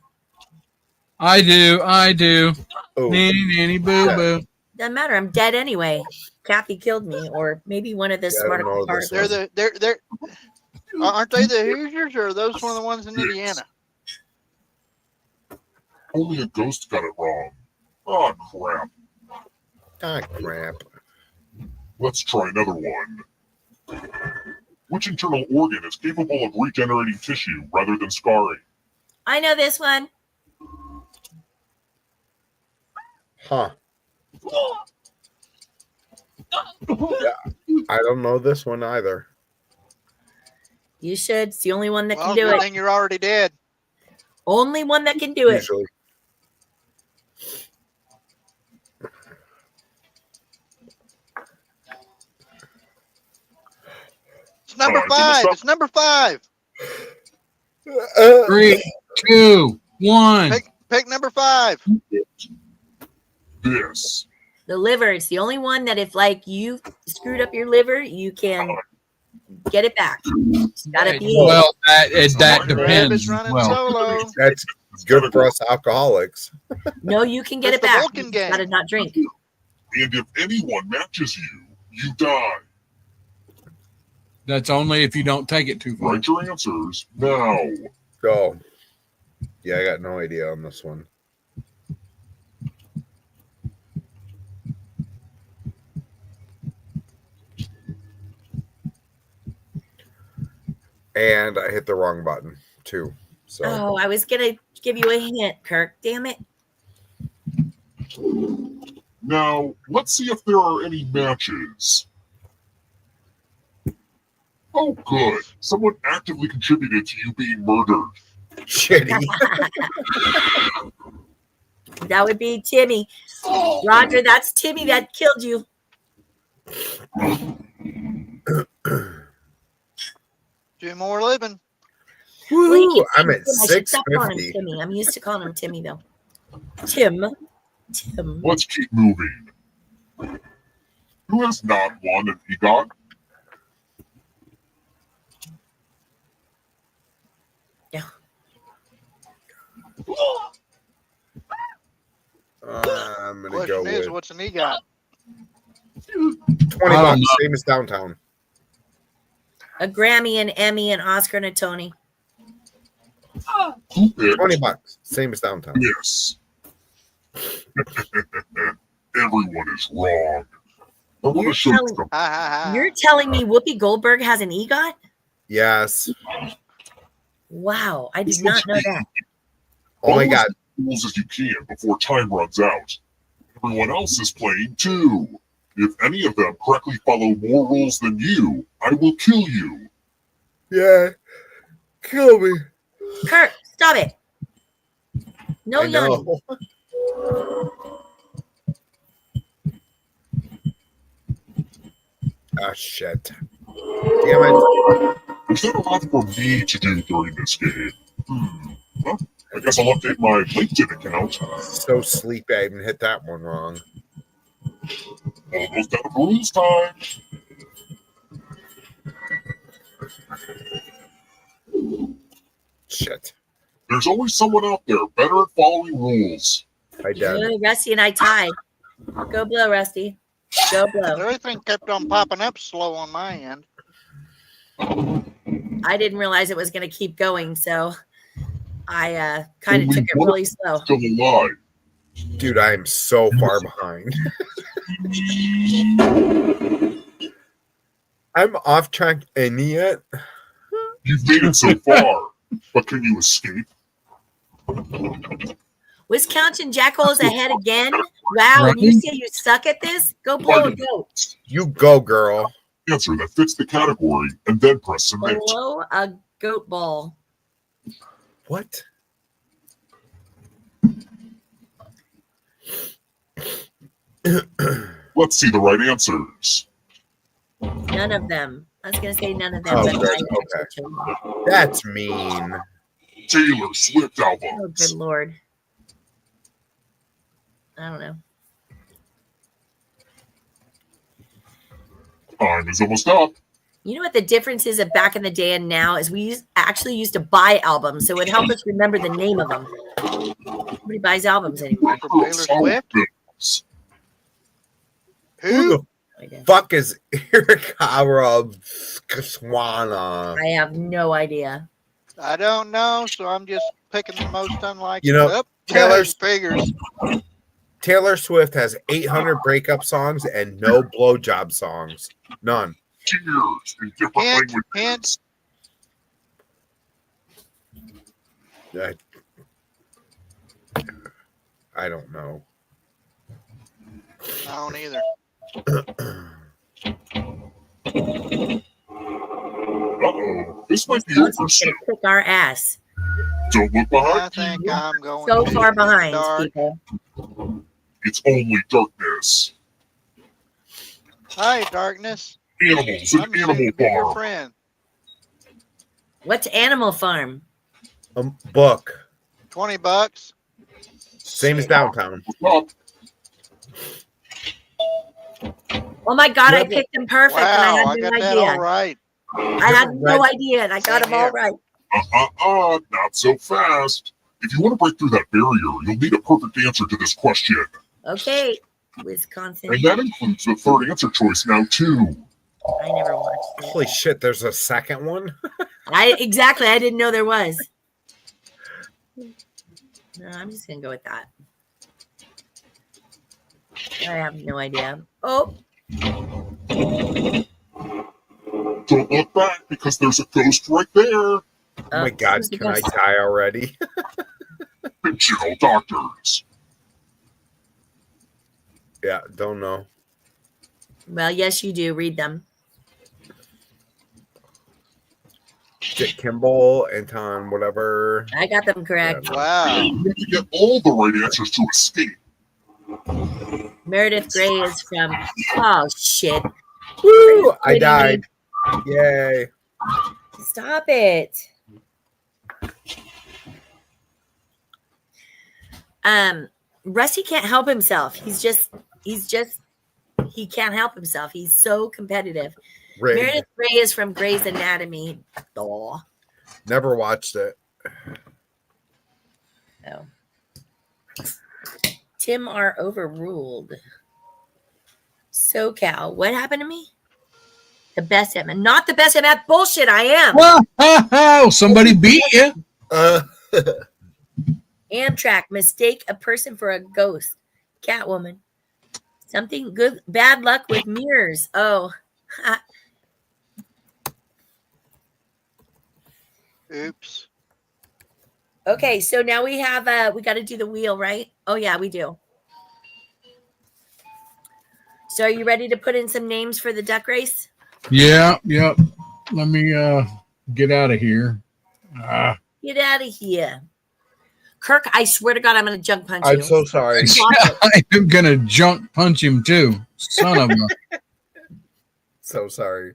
I do. Oh, Nanny, nanny, boo boo. Doesn't matter. I'm dead anyway. Kathy killed me, or maybe one of the Yeah, I don't know smart this parts. one. They're aren't they the Hoosiers, or are those one of the ones in Indiana? Only a ghost got it wrong. Oh, crap. ah, crap. Let's try another one. Which internal organ is capable of regenerating tissue rather than scarring? I know this one. Huh. Yeah, I don't know this one either. You should. It's the only one that Well, can do good it. thing you're already dead. Only one that can do it. Usually. It's number Time to 5. stop. It's number 5. 3, 2, 1. Pick number 5. This. The liver. It's the only one that if like you screwed up your liver, you can get it back. It's gotta be Well, that Rabbit's depends. running Well, solo. That's good for us alcoholics. no, you can get It's it the back. Vulcan You game. gotta not drink. And if anyone matches you, you die. that's only if you don't take it too far. Write your answers now. Go. Yeah, I got no idea on this one. And I hit the wrong button too. So Oh, I was gonna give you a hint, Kirk. Damn it. Now, let's see if there are any matches. Oh, good. Someone actively contributed to you being murdered. Shitty. That would be Timmy. Roger, that's Timmy that killed you. Two more living. Woo! I'm at I should stop calling him 650. Timmy. I'm used to calling him Timmy though. Tim. Let's keep moving. Who has not won an EGOT? Yeah. I'm gonna Question go is, with what's an EGOT? $20, same as downtown. A Grammy, an Emmy, an Oscar, and a Tony. Who picked? $20, same as downtown. Yes. Everyone is wrong. I want to show you something. You're telling me Whoopi Goldberg has an EGOT? Yes. Wow, I did not know that. Oh my Follow God. as many rules as you can before time runs out. Everyone else is playing too. If any of them correctly follow more rules than you, I will kill you. Yeah. Kill me. Kurt, stop it. No I yawning. know. Ah, shit. Damn it. There's not a lot for me to do during this game. Well, I guess I'll update my LinkedIn account. So sleepy, I even hit that one wrong. Almost out of rules time. Shit. There's always someone out there better at following rules. I did. Rusty and I tied. Go blow, Rusty. Go blow. Everything kept on popping up slow on my end. I didn't realize it was going to keep going, so I kind of took it really slow. Still alive. Dude, I am so far behind. I'm off track and yet. You've made it so far, but can you escape? Wisconsin Jackal is ahead again. Wow, and you say you suck at this? Go blow a goat. You go, girl. Answer that fits the category, and then press submit. Blow a goat ball. What? Let's see the right answers. None of them. I was going to say none of them. Oh, but good. Okay. That's mean. Taylor Swift Oh, albums. good Lord. I don't know. Time is almost up. You know what the difference is of back in the day and now is we actually used to buy albums, so it would help us remember the name of them. Nobody buys albums anymore. Taylor Swift? Who the fuck is Irikara Swana? I have no idea. I don't know, so I'm just picking the most unlikely. You know, Yep, Taylor's figures. Taylor Swift has 800 breakup songs and no blowjob songs. None. Cheers in different languages. I don't know. I don't either. Uh-oh. This might be over soon. Kick our ass. Don't look I behind think you. I'm going So to far be behind, dark. people. It's only darkness. Hi, darkness. Animals and I'm soon Animal to be your Farm. friend. What's Animal Farm? Book. $20. Same as downtown. Up. Oh my God, I Yeah, picked them perfect, and Wow, I I had no got that all idea. right. I had no idea, and I got them all right. Not so fast. If you want to break through that barrier, you'll need a perfect answer to this question. Okay, Wisconsin. And that includes the third answer choice now, too. I never watched it. Holy shit, there's a second one? Exactly. I didn't know there was. No, I'm just gonna go with that. I have no idea. Oh, Don't look back because there's a ghost right there. Oh my God, who's the can I ghost? die already? Fictional doctors. Yeah, don't know. Well, yes, you do. Read them. Dick Kimball, Anton, whatever. I got them correct. Wow. You have to get all the right answers to escape. Meredith Grey is from. Oh shit! Woo! I died. Yay! Stop it. Rusty can't help himself. He can't help himself. He's so competitive. Rigged. Meredith Grey is from Grey's Anatomy. Oh. Never watched it. Oh. Tim R. overruled. SoCal. What happened to me? The best at math. Not the best at math. Bullshit, I am. Oh, somebody beat you. Amtrak. Mistake a person for a ghost. Catwoman. Something good. Bad luck with mirrors. Oh. Oops. Okay, so now we have we got to do the wheel, right? Oh yeah, we do. So are you ready to put in some names for the duck race? Yeah. Let me get out of here. Get out of here. Kirk, I swear to God, I'm going to junk punch you. I'm so sorry. I am gonna junk punch him too. Son of a. So sorry.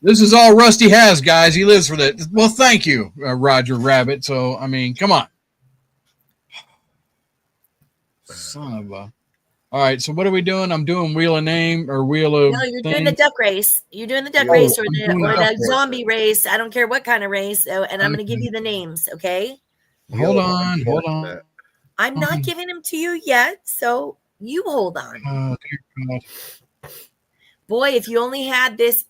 This is all Rusty has, guys. He lives for that. Well, thank you, Roger Rabbit. So, I mean, come on. Son of a. All right, so what are we doing? I'm doing Wheel of Name or Wheel of. No, you're doing the duck race. You're doing the duck Oh, race or I'm the, doing the or duck the race. zombie race. I don't care what kind of race. So, and I'm going to give you the names, okay? Hold on. I'm not giving them to you yet, so you hold on. Oh, dear God. Boy, if you only had this.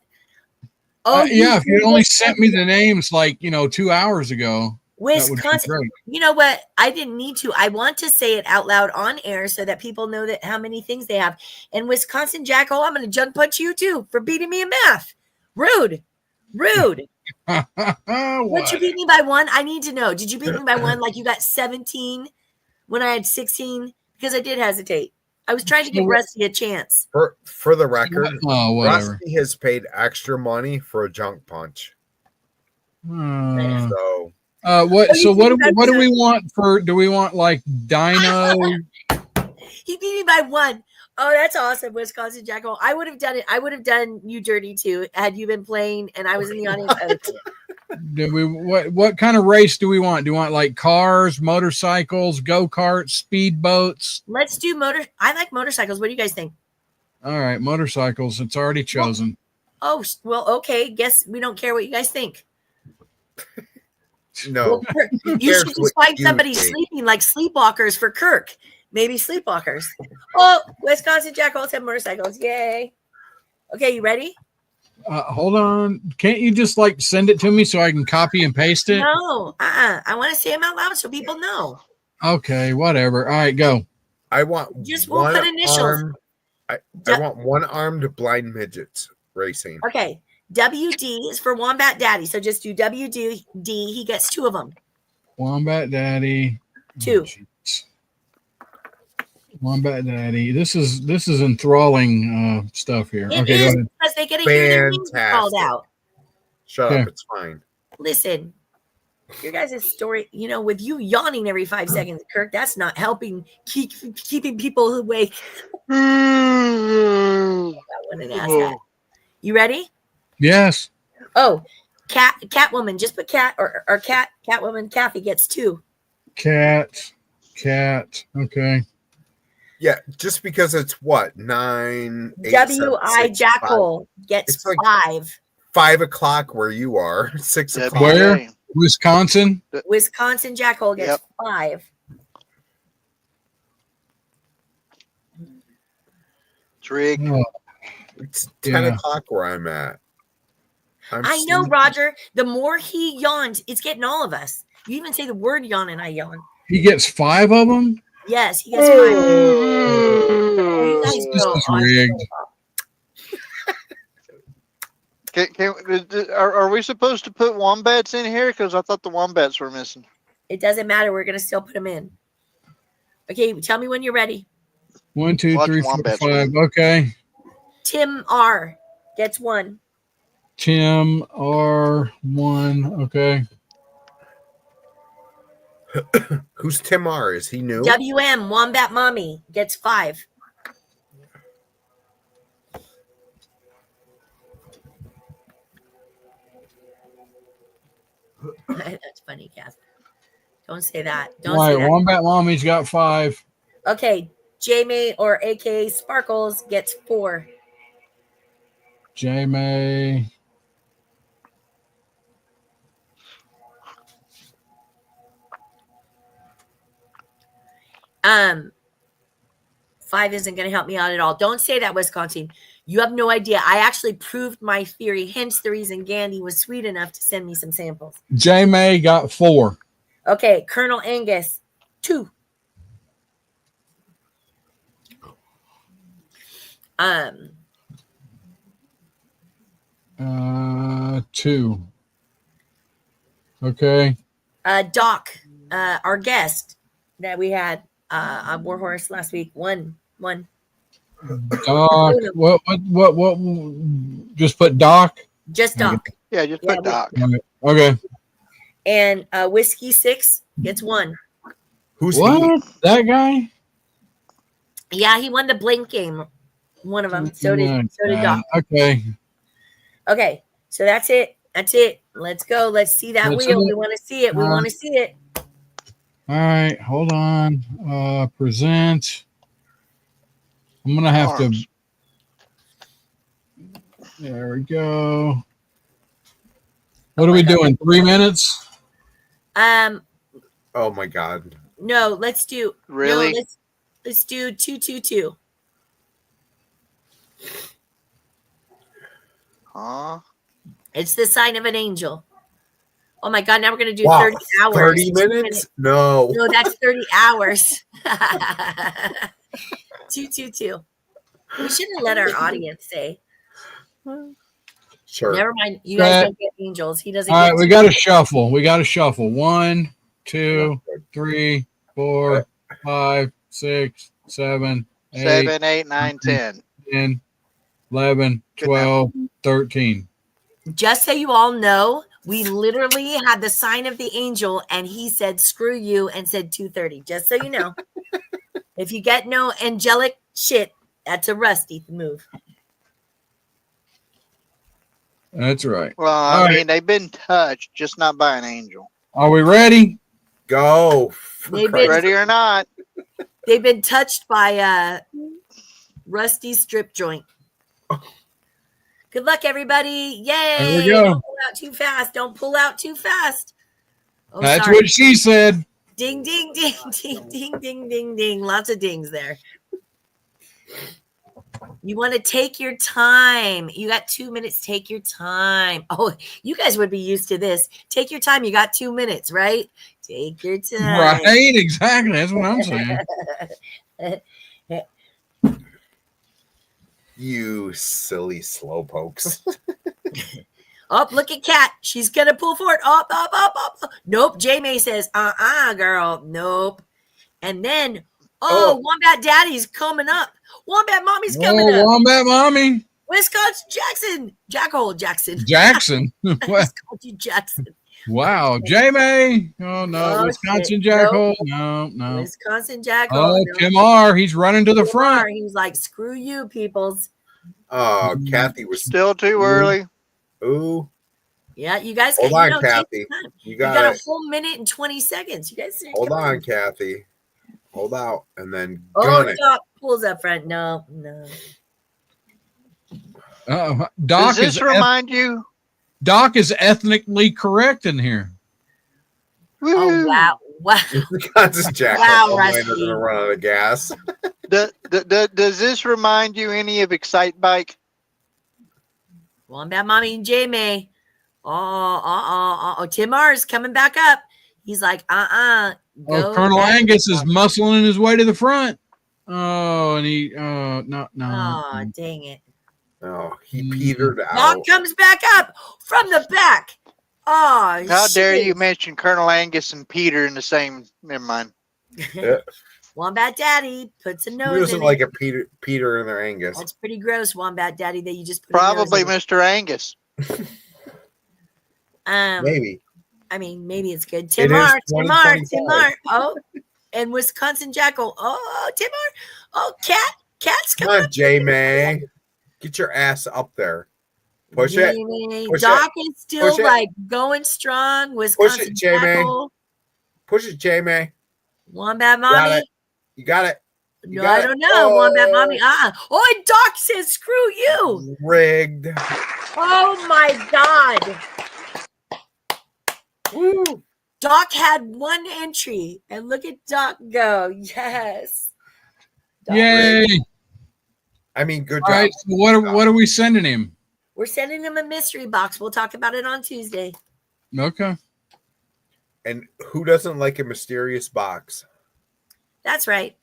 Oh, Yeah, if you only sent me the names like, 2 hours ago. That would be Wisconsin. great. You know what? I didn't need to. I want to say it out loud on air so that people know that how many things they have. And Wisconsin Jackal, I'm going to junk punch you too for beating me in math. Rude. What you beat me by 1? I need to know. Did you beat me by 1 like you got 17 when I had 16? Because I did hesitate. I was trying to give Rusty a chance. For the record, whatever. Rusty has paid extra money for a junk punch. So what do we want for? Do we want like Dino? He beat me by 1. Oh, that's awesome, Wisconsin Jackal. I would have done it. I would have done you dirty too had you been playing and I was in the audience. Do we what kind of race do we want? Do we want like cars, motorcycles, go-karts, speedboats? Let's do I like motorcycles. What do you guys think? All right, motorcycles. It's already chosen. Well, okay. Guess we don't care what you guys think. No. Well, you should just find somebody sleeping like sleepwalkers for Kirk. Maybe sleepwalkers. Oh, Wisconsin Jackals have motorcycles. Yay. Okay, you ready? Hold on. Can't you just like send it to me so I can copy and paste it? No. I want to say them out loud so people know. Okay, whatever. All right, go. I want we'll put initials. I want one-armed blind midgets racing. Okay. WD is for Wombat Daddy. So just do WD. He gets 2 of them. Wombat Daddy. 2. Wombat Daddy. This is enthralling stuff here. It okay, is go ahead. because they get to hear their names called out. Shut up, it's fine. Listen, your guys' story, with you yawning every 5 seconds, Kirk, that's not helping keeping people awake. I wouldn't ask that. You ready? Yes. Oh, Catwoman. Just put cat or Catwoman. Kathy gets 2. Cat. Okay. Yeah, just because it's what 9. 8, W.I. Jackal gets like 5. 5 o'clock where you are. 6 o'clock. Where? Wisconsin. Wisconsin Jackal gets 5. It's rigged. It's 10 o'clock where I'm at. I know, Roger. The more he yawns, it's getting all of us. You even say the word yawn and I yawn. He gets 5 of them? Yes, he gets 5. You guys This is rigged. Are we supposed to put wombats in here? Because I thought the wombats were missing. It doesn't matter. We're going to still put them in. Okay, tell me when you're ready. 1, 2, Watch 3, 4, Wombats 5. win. Okay. Tim R gets 1. Tim R1. Okay. Who's Tim R? Is he new? WM Wombat Mommy gets 5. That's funny, Cass. Don't say that. Don't Right. say that. Wombat Mommy's got 5. Okay. J-May or AKA Sparkles gets 4. J-May. Um, 5 isn't going to help me out at all. Don't say that, Wisconsin. You have no idea. I actually proved my theory, hence the reason Gandhi was sweet enough to send me some samples. J-May got 4. Okay, Colonel Angus, 2. 2. Okay. Doc, our guest that we had on Warhorse last week, 1. Doc. What? Just put Doc. Just Doc. Yeah, just put Doc. Okay. And Whiskey 6 gets 1. Who's What? he? That guy? Yeah, he won the Blink game. One of them. So did Doc. Okay. Okay, so that's it. That's it. Let's go. Let's see that That's wheel. it. We want to see it. We want to see it. All right. Hold on. Present. I'm going to have to. There we go. What are we doing? 3 minutes? Oh my God. No, let's do. Really? No, let's do 222. Huh? It's the sign of an angel. Oh my God! Now we're gonna do Wow, 30 hours. 30 minutes? No. No, that's 30 hours. 222. We should have let our audience say. Sure. Never mind. You guys don't get angels. He doesn't. All get right. We got to shuffle. 1, 2, 3, 4, 5, 6, 7, 8, 7, 8, 9, 10. 10, 11, 12, 13. Just so you all know, we literally had the sign of the angel, and he said, "Screw you," and said 230. Just so you know, if you get no angelic shit, that's a Rusty move. That's right. Well, I mean, they've been touched, just not by an angel. Are we ready? Go. Ready or not? They've been touched by Rusty strip joint. Good luck, everybody. Yay. There we go. Don't pull out too fast. Don't pull out too fast. Oh, That's sorry. what she said. Ding, ding, ding, ding, ding, ding, ding, ding. Lots of dings there. You want to take your time. You got 2 minutes. Take your time. Oh, you guys would be used to this. Take your time. You got 2 minutes, right? Take your time. Right? Exactly. That's what I'm saying. You silly slowpokes. Oh, look at Kat. She's going to pull forward. Up. Nope. J-May says, girl. Nope. And then, Wombat Daddy's coming up. Wombat Mommy's coming up. Wombat Mommy. Wisconsin Jackson. Jackhole Jackson. Jackson. Wisconsin Jackson. Wow. J-May. Oh, no. Oh, Wisconsin shit. Jackhole. No. Wisconsin Jackhole. Oh, No. Tim R. He's running to the Tim front. R. He was like, screw you, peoples. Oh, Kathy was Still too early. Ooh. Yeah, you guys Hold on, take Kathy. your time. You You got got a it. full minute and 20 seconds. You guys Hold on, Kathy. Hold out and then Oh, gun it. Doc pulls up front. No. Doc Does this is remind you? Doc is ethnically correct in here. Oh, wow. Wisconsin Jack. Wow, Wow, Rusty. gonna run out of gas. Does this remind you any of Excite Bike? Wombat Mommy and J-May. Oh, Tim R's coming back up. He's like, go Colonel back. Angus is muscling his way to the front. Oh, and he, no. Oh, dang it. Oh, he petered out. Doc comes back up from the back. Oh, How dare shit. you mention Colonel Angus and Peter in the same? Never mind. Yeah. Wombat Daddy puts a Who nose doesn't in like it. a Peter and their Angus? That's pretty gross, Wombat Daddy, that you just put a Probably nose in Mr. Angus. it. Maybe. I mean, maybe it's good. It is Timar. 2025. Oh, and Wisconsin Jackal. Oh, Timar. Oh, Cat's Come coming on, up. J May. Get your ass up there. Push it. Jamie. Push Doc it. is still Push it. like going strong. Wisconsin J May. Jackal. Push it, J May. Wombat Got Mommy. it. You got it. You No, got I it. don't know. Wombat Mommy. Oh, and Doc says, screw you. Rigged. Oh, my God. Woo. Doc had one entry, and look at Doc go. Yes. Doc Yay! rigged. I mean, good All job. right. So what are we sending him? We're sending him a mystery box. We'll talk about it on Tuesday. Okay. And who doesn't like a mysterious box? That's right.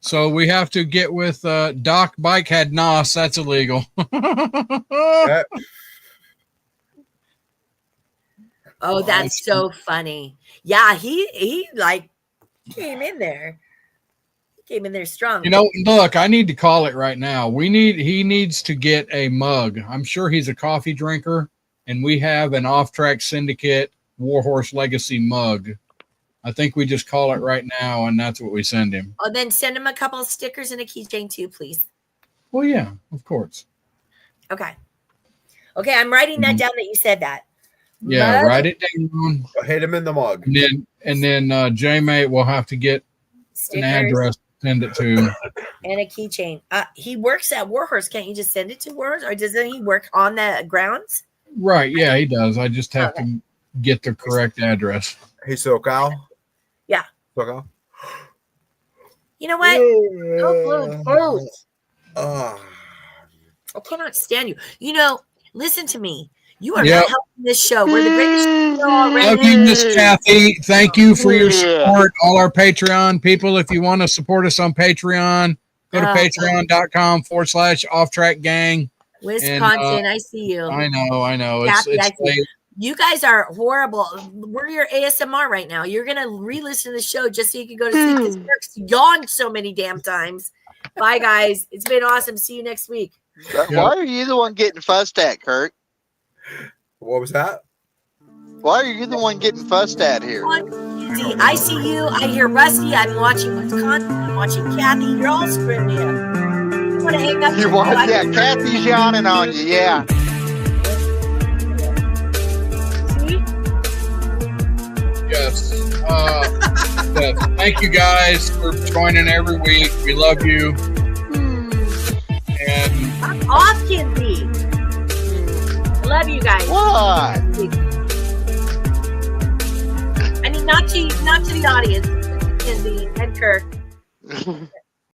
So we have to get with Doc Bike had NOS. That's illegal. Yeah. Oh, that's so funny. Yeah, he like came in there. He came in there strong. You know, look, I need to call it right now. He needs to get a mug. I'm sure he's a coffee drinker, and we have an Offtrack Syndicate Warhorse Legacy mug. I think we just call it right now, and that's what we send him. Oh, then send him a couple of stickers and a keychain too, please. Well, yeah, of course. Okay. Okay, I'm writing that down that you said that. Yeah, Mug, write it down. Hit him in the mug. And then J-Mate will have to get stickers, an address to send it to. and a keychain. He works at Warhorse. Can't you just send it to Warhorse, or doesn't he work on the grounds? Right, yeah, he does. I just have to get the correct address. Hey, SoCal. Yeah. SoCal. You know what? Ah. I cannot stand you. You know, listen to me. You are Yep. not helping this show. We're the greatest show already. Love you, Miss Kathy. Thank you for your support. All our Patreon people, if you want to support us on Patreon, go to patreon.com/Offtrack Gang. Wisconsin, I see you. I know. Kathy, It's I see late. you. You guys are horrible. We're your ASMR right now. You're going to re-listen to the show just so you can go to sleep. Because Kirk's yawned so many damn times. Bye, guys. It's been awesome. See you next week. Why are you the one getting fussed at, Kurt? What was that? Why are you the one getting fussed at here? See, I see you. I hear Rusty. I'm watching Wisconsin. I'm watching Kathy. You're all screwing me up. You want to hang up? You want? Yeah, Kathy's yawning on you. Yeah. See? Yes. Yes. Thank you guys for joining every week. We love you. And I'm off, Kinsey. Love you guys. What? I mean, not to the audience, Kinsey and Kirk.